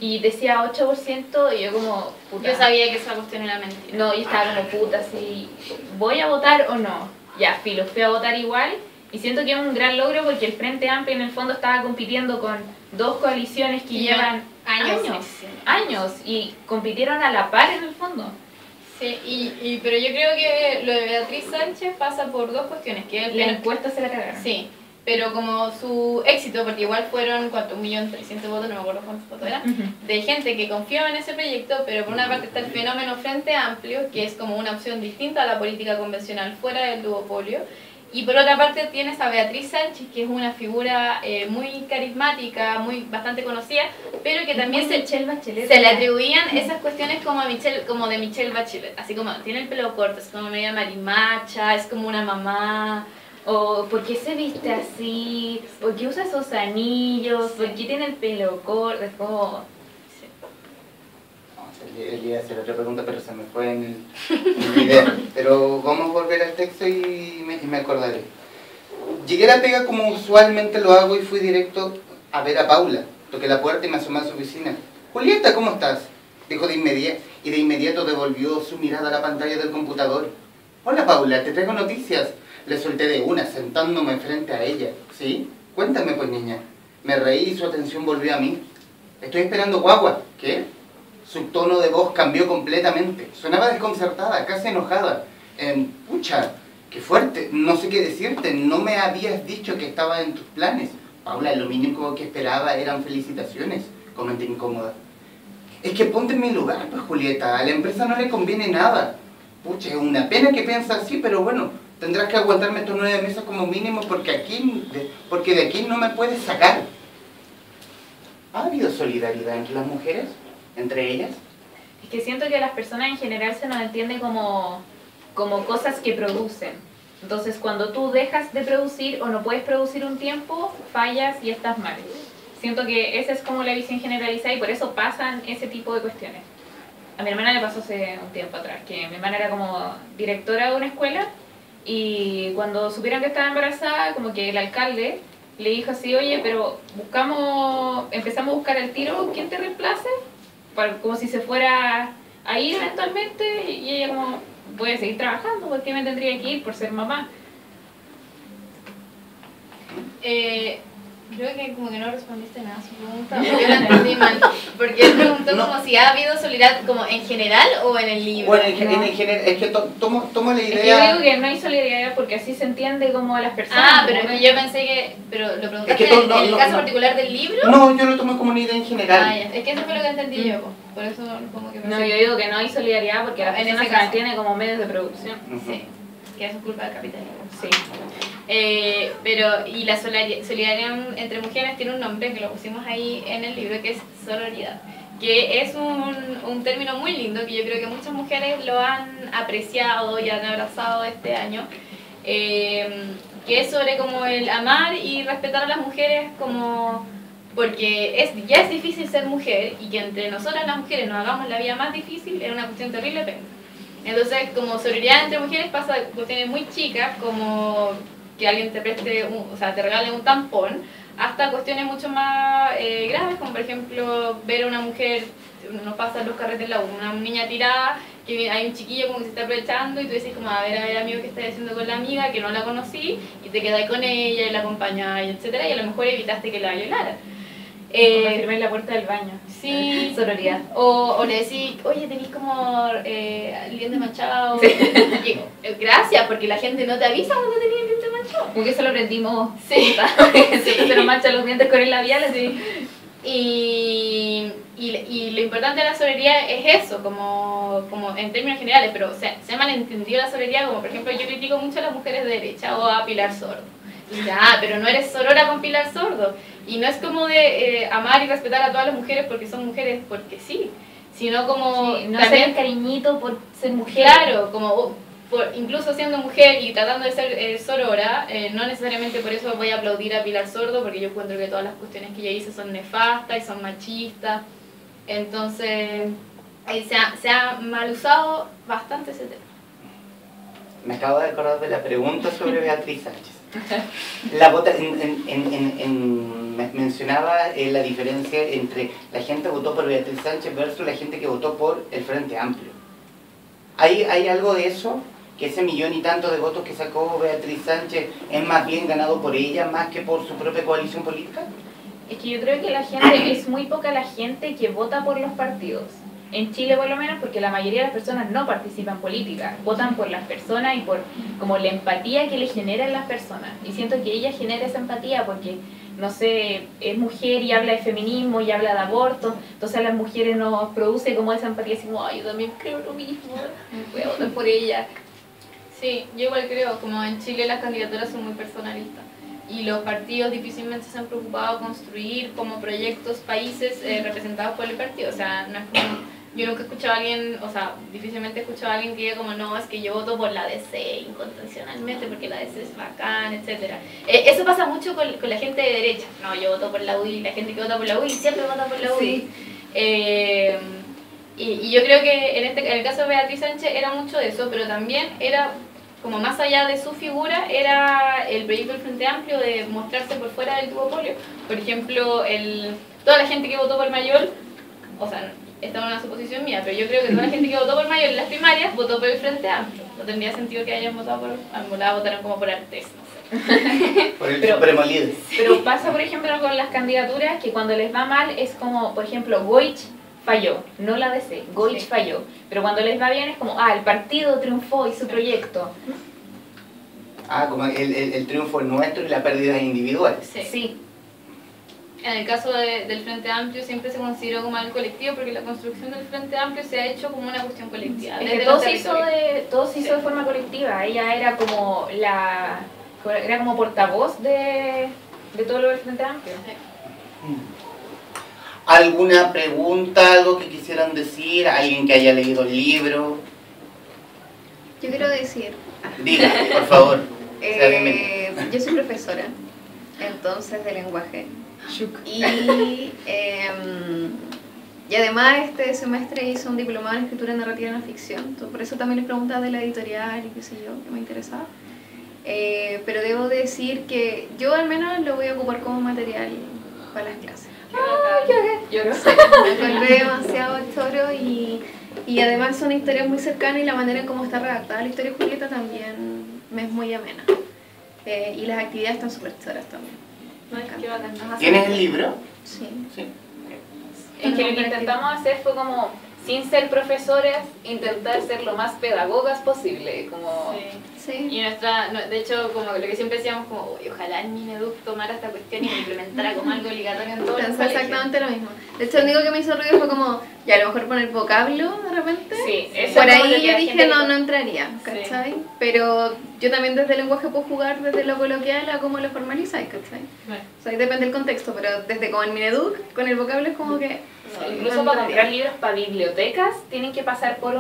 y decía 8% y yo como, puta. Yo sabía que esa cuestión era mentira. No, yo estaba como, puta, si ¿voy a votar o no? Ya, filo, fui a votar igual y siento que es un gran logro porque el Frente Amplio en el fondo estaba compitiendo con dos coaliciones que llevan años y compitieron a la par en el fondo. Sí, pero yo creo que lo de Beatriz Sánchez pasa por dos cuestiones. Que La encuesta se la cagaron. Sí, pero como su éxito, porque igual fueron, ¿cuánto? 1.300.000 votos, no me acuerdo cuántos votos eran, de gente que confiaba en ese proyecto, pero por una parte está el fenómeno Frente Amplio, que es como una opción distinta a la política convencional, fuera del duopolio, y por otra parte tienes a Beatriz Sánchez, que es una figura muy carismática, bastante conocida, pero que también se le atribuían esas cuestiones como de Michelle Bachelet, así como tiene el pelo corto, es como media marimacha, es como una mamá. O ¿por qué se viste así? ¿Por qué usa esos anillos? Sí. ¿Por qué tiene el pelo corto? Es como... Él iba a hacer otra pregunta, pero se me fue en mi idea. Pero vamos a volver al texto y me acordaré. Llegué a la pega como usualmente lo hago y fui directo a ver a Paula. Toqué la puerta y me asomé a su oficina. Julieta, ¿cómo estás? Dijo de inmediato, y de inmediato devolvió su mirada a la pantalla del computador. Hola Paula, te traigo noticias. Le solté de una, sentándome frente a ella. ¿Sí? Cuéntame pues, niña. Me reí y su atención volvió a mí. Estoy esperando guagua. ¿Qué? Su tono de voz cambió completamente. Sonaba desconcertada, casi enojada. Pucha, qué fuerte. No sé qué decirte. No me habías dicho que estaba en tus planes. Paula, lo mínimo que esperaba eran felicitaciones. Comenté incómoda. Es que ponte en mi lugar, pues Julieta. A la empresa no le conviene nada. Pucha, es una pena que piensa así, pero bueno, tendrás que aguantarme estos 9 meses como mínimo porque de aquí no me puedes sacar. ¿Ha habido solidaridad entre las mujeres? ¿Entre ellas? Es que siento que las personas en general se nos entiende como cosas que producen. Entonces cuando tú dejas de producir o no puedes producir un tiempo, fallas y estás mal. Siento que esa es como la visión generalizada y por eso pasan ese tipo de cuestiones. A mi hermana le pasó hace un tiempo atrás, que mi hermana era como directora de una escuela y cuando supieron que estaba embarazada, como que el alcalde le dijo así, oye, pero empezamos a buscar al tiro, ¿quién te reemplace? Como si se fuera a ir eventualmente y ella como, voy a seguir trabajando, ¿por qué me tendría que ir por ser mamá? Creo que como que no respondiste nada a su pregunta, porque la entendí mal. Porque él preguntó como si ha habido solidaridad como en general o en el libro. Bueno, en general, es que tomo la Es que yo idea... digo que no hay solidaridad porque así se entiende como a las personas. Pero ¿no? yo pensé que... Pero lo preguntaste Es que en el caso particular del libro. No, yo lo tomo como una idea en general. Ya. Es que eso fue lo que entendí yo, por eso como que No, pensé yo digo que no hay solidaridad porque las En personas ese se caso. mantienen como medios de producción. Sí, que eso es culpa del capitalismo. Sí. Y la solidaridad entre mujeres tiene un nombre que lo pusimos ahí en el libro, que es sororidad, que es un término muy lindo que yo creo que muchas mujeres lo han apreciado y han abrazado este año, que es sobre como el amar y respetar a las mujeres como... Porque ya es difícil ser mujer y que entre nosotras las mujeres nos hagamos la vida más difícil es una cuestión terrible penca. Entonces, como sororidad entre mujeres pasa cuestiones muy chicas, como que alguien te preste, te regale un tampón, hasta cuestiones mucho más graves, como por ejemplo ver a una mujer, nos pasa en los carretes en la U, una niña tirada que hay un chiquillo como que se está aprovechando y tú dices como, a ver amigo, ¿qué estás haciendo con la amiga que no la conocí? Y te quedas con ella y la acompañas, etcétera, y a lo mejor evitaste que la violara. Firmé en la puerta del baño. Sí. Sororidad. O le decís, oye, tenés como el diente manchado. Gracias, porque la gente no te avisa cuando tenés el diente manchado. Porque eso lo aprendimos. Sí. Se nos manchan los dientes con el labial, así. Y lo importante de la sororidad es eso, como en términos generales, pero se ha malentendido la sororidad, como por ejemplo yo critico mucho a las mujeres de derecha o a Pilar Sordo. Entonces, pero no eres sorora con Pilar Sordo. Y no es como de amar y respetar a todas las mujeres porque son mujeres porque sí, sino como sí, no también hacer cariñito por ser mujer. Claro, como incluso siendo mujer y tratando de ser sorora, no necesariamente por eso voy a aplaudir a Pilar Sordo, porque yo encuentro que todas las cuestiones que ella hizo son nefastas y son machistas. Entonces, se ha mal usado bastante ese tema. Me acabo de acordar de la pregunta sobre Beatriz Sánchez. Mencionaba la diferencia entre la gente que votó por Beatriz Sánchez versus la gente que votó por el Frente Amplio. ¿Hay algo de eso? ¿Que ese 1.000.000 y tanto de votos que sacó Beatriz Sánchez es más bien ganado por ella más que por su propia coalición política? Es que yo creo que la gente, es muy poca la gente que vota por los partidos. En Chile por lo menos, porque la mayoría de las personas no participan en política, votan por las personas y por como la empatía que le generan las personas. Y siento que ella genera esa empatía porque, no sé, es mujer y habla de feminismo y habla de aborto, entonces a las mujeres nos produce como esa empatía, así como, ay, yo también creo lo mismo, voy a votar por ella. Sí, yo igual creo, como en Chile las candidaturas son muy personalistas y los partidos difícilmente se han preocupado de construir como proyectos, países representados por el partido, o sea, no es como... Yo nunca he escuchado a alguien, o sea, difícilmente he escuchado a alguien que diga como, no, es que yo voto por la DC incondicionalmente porque la DC es bacán, etc. Eso pasa mucho con la gente de derecha. No, yo voto por la UDI, la gente que vota por la UDI siempre vota por la UDI. Sí. Y yo creo que en el caso de Beatriz Sánchez era mucho de eso, pero también era, como más allá de su figura, era el proyecto del Frente Amplio de mostrarse por fuera del duopolio. Por ejemplo, toda la gente que votó por Mayol, o sea, esta es una suposición mía, pero yo creo que toda la gente que votó por Mayol en las primarias votó por el Frente Amplio. No tendría sentido que hayan votado por... Algunas votaron como por Artés, no sé. Por el supremo líder. Pero pasa, por ejemplo, con las candidaturas que cuando les va mal es como, por ejemplo, Goich falló, no la DC, Goich sí. Falló. Pero cuando les va bien es como, el partido triunfó y su proyecto. Como el triunfo es nuestro y la pérdida es individual. Sí. En el caso del Frente Amplio siempre se consideró como algo colectivo porque la construcción del Frente Amplio se ha hecho como una cuestión colectiva. Es que todo se hizo de forma colectiva. Ella era como era como portavoz de todo lo del Frente Amplio. ¿Alguna pregunta, algo que quisieran decir? ¿Alguien que haya leído el libro? Yo quiero decir... Diga, por favor. Yo soy profesora, entonces de lenguaje. Y además este semestre hice un diplomado en escritura narrativa y no ficción, entonces por eso también les preguntaba de la editorial y qué sé yo, que me interesaba. Pero debo decir que yo al menos lo voy a ocupar como material para las clases. Yo no sé. Me encontré demasiado choro y además son historias muy cercanas y la manera en cómo está redactada la historia de Julieta también me es muy amena. Y las actividades están súper choras también. ¿Tienes el libro? Sí. Es que lo que intentamos hacer fue como, sin ser profesores, intentar ser lo más pedagogas posible. Como... Sí. Y de hecho, como lo que siempre decíamos, como, ojalá el Mineduc tomara esta cuestión y lo implementara como algo obligatorio en todo el colegio. Exactamente lo mismo. De hecho, lo único que me hizo ruido fue como, ya a lo mejor poner vocablo de repente. Sí, eso por ahí yo dije, no entraría, ¿cachai? Sí. Pero yo también desde el lenguaje puedo jugar desde lo coloquial a cómo lo formalizáis, ¿cachai? O sea, ahí depende del contexto, pero desde como el Mineduc, con el vocablo es como que... Incluso para comprar libros para bibliotecas, tienen que pasar por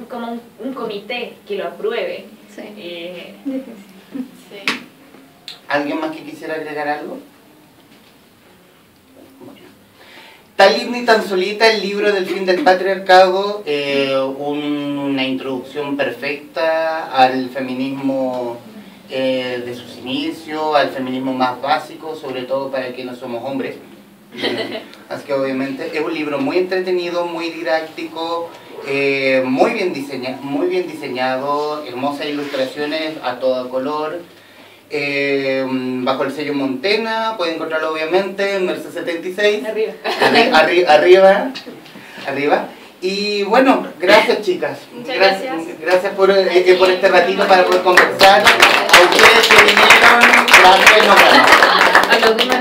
como un comité que lo apruebe. Sí. ¿Alguien más que quisiera agregar algo? Bueno. Tan linda y tan solita el libro del fin del patriarcado, una introducción perfecta al feminismo de sus inicios, al feminismo más básico, sobre todo para que no somos hombres. Así que obviamente es un libro muy entretenido, muy didáctico, muy bien diseñado, hermosas ilustraciones a todo color. Bajo el sello Montena, pueden encontrarlo obviamente en Merced 76. Arriba. Y bueno, gracias chicas. Muchas gracias. Gracias por este ratito para poder conversar. A ustedes que vinieron, gracias y nos vemos. A los demás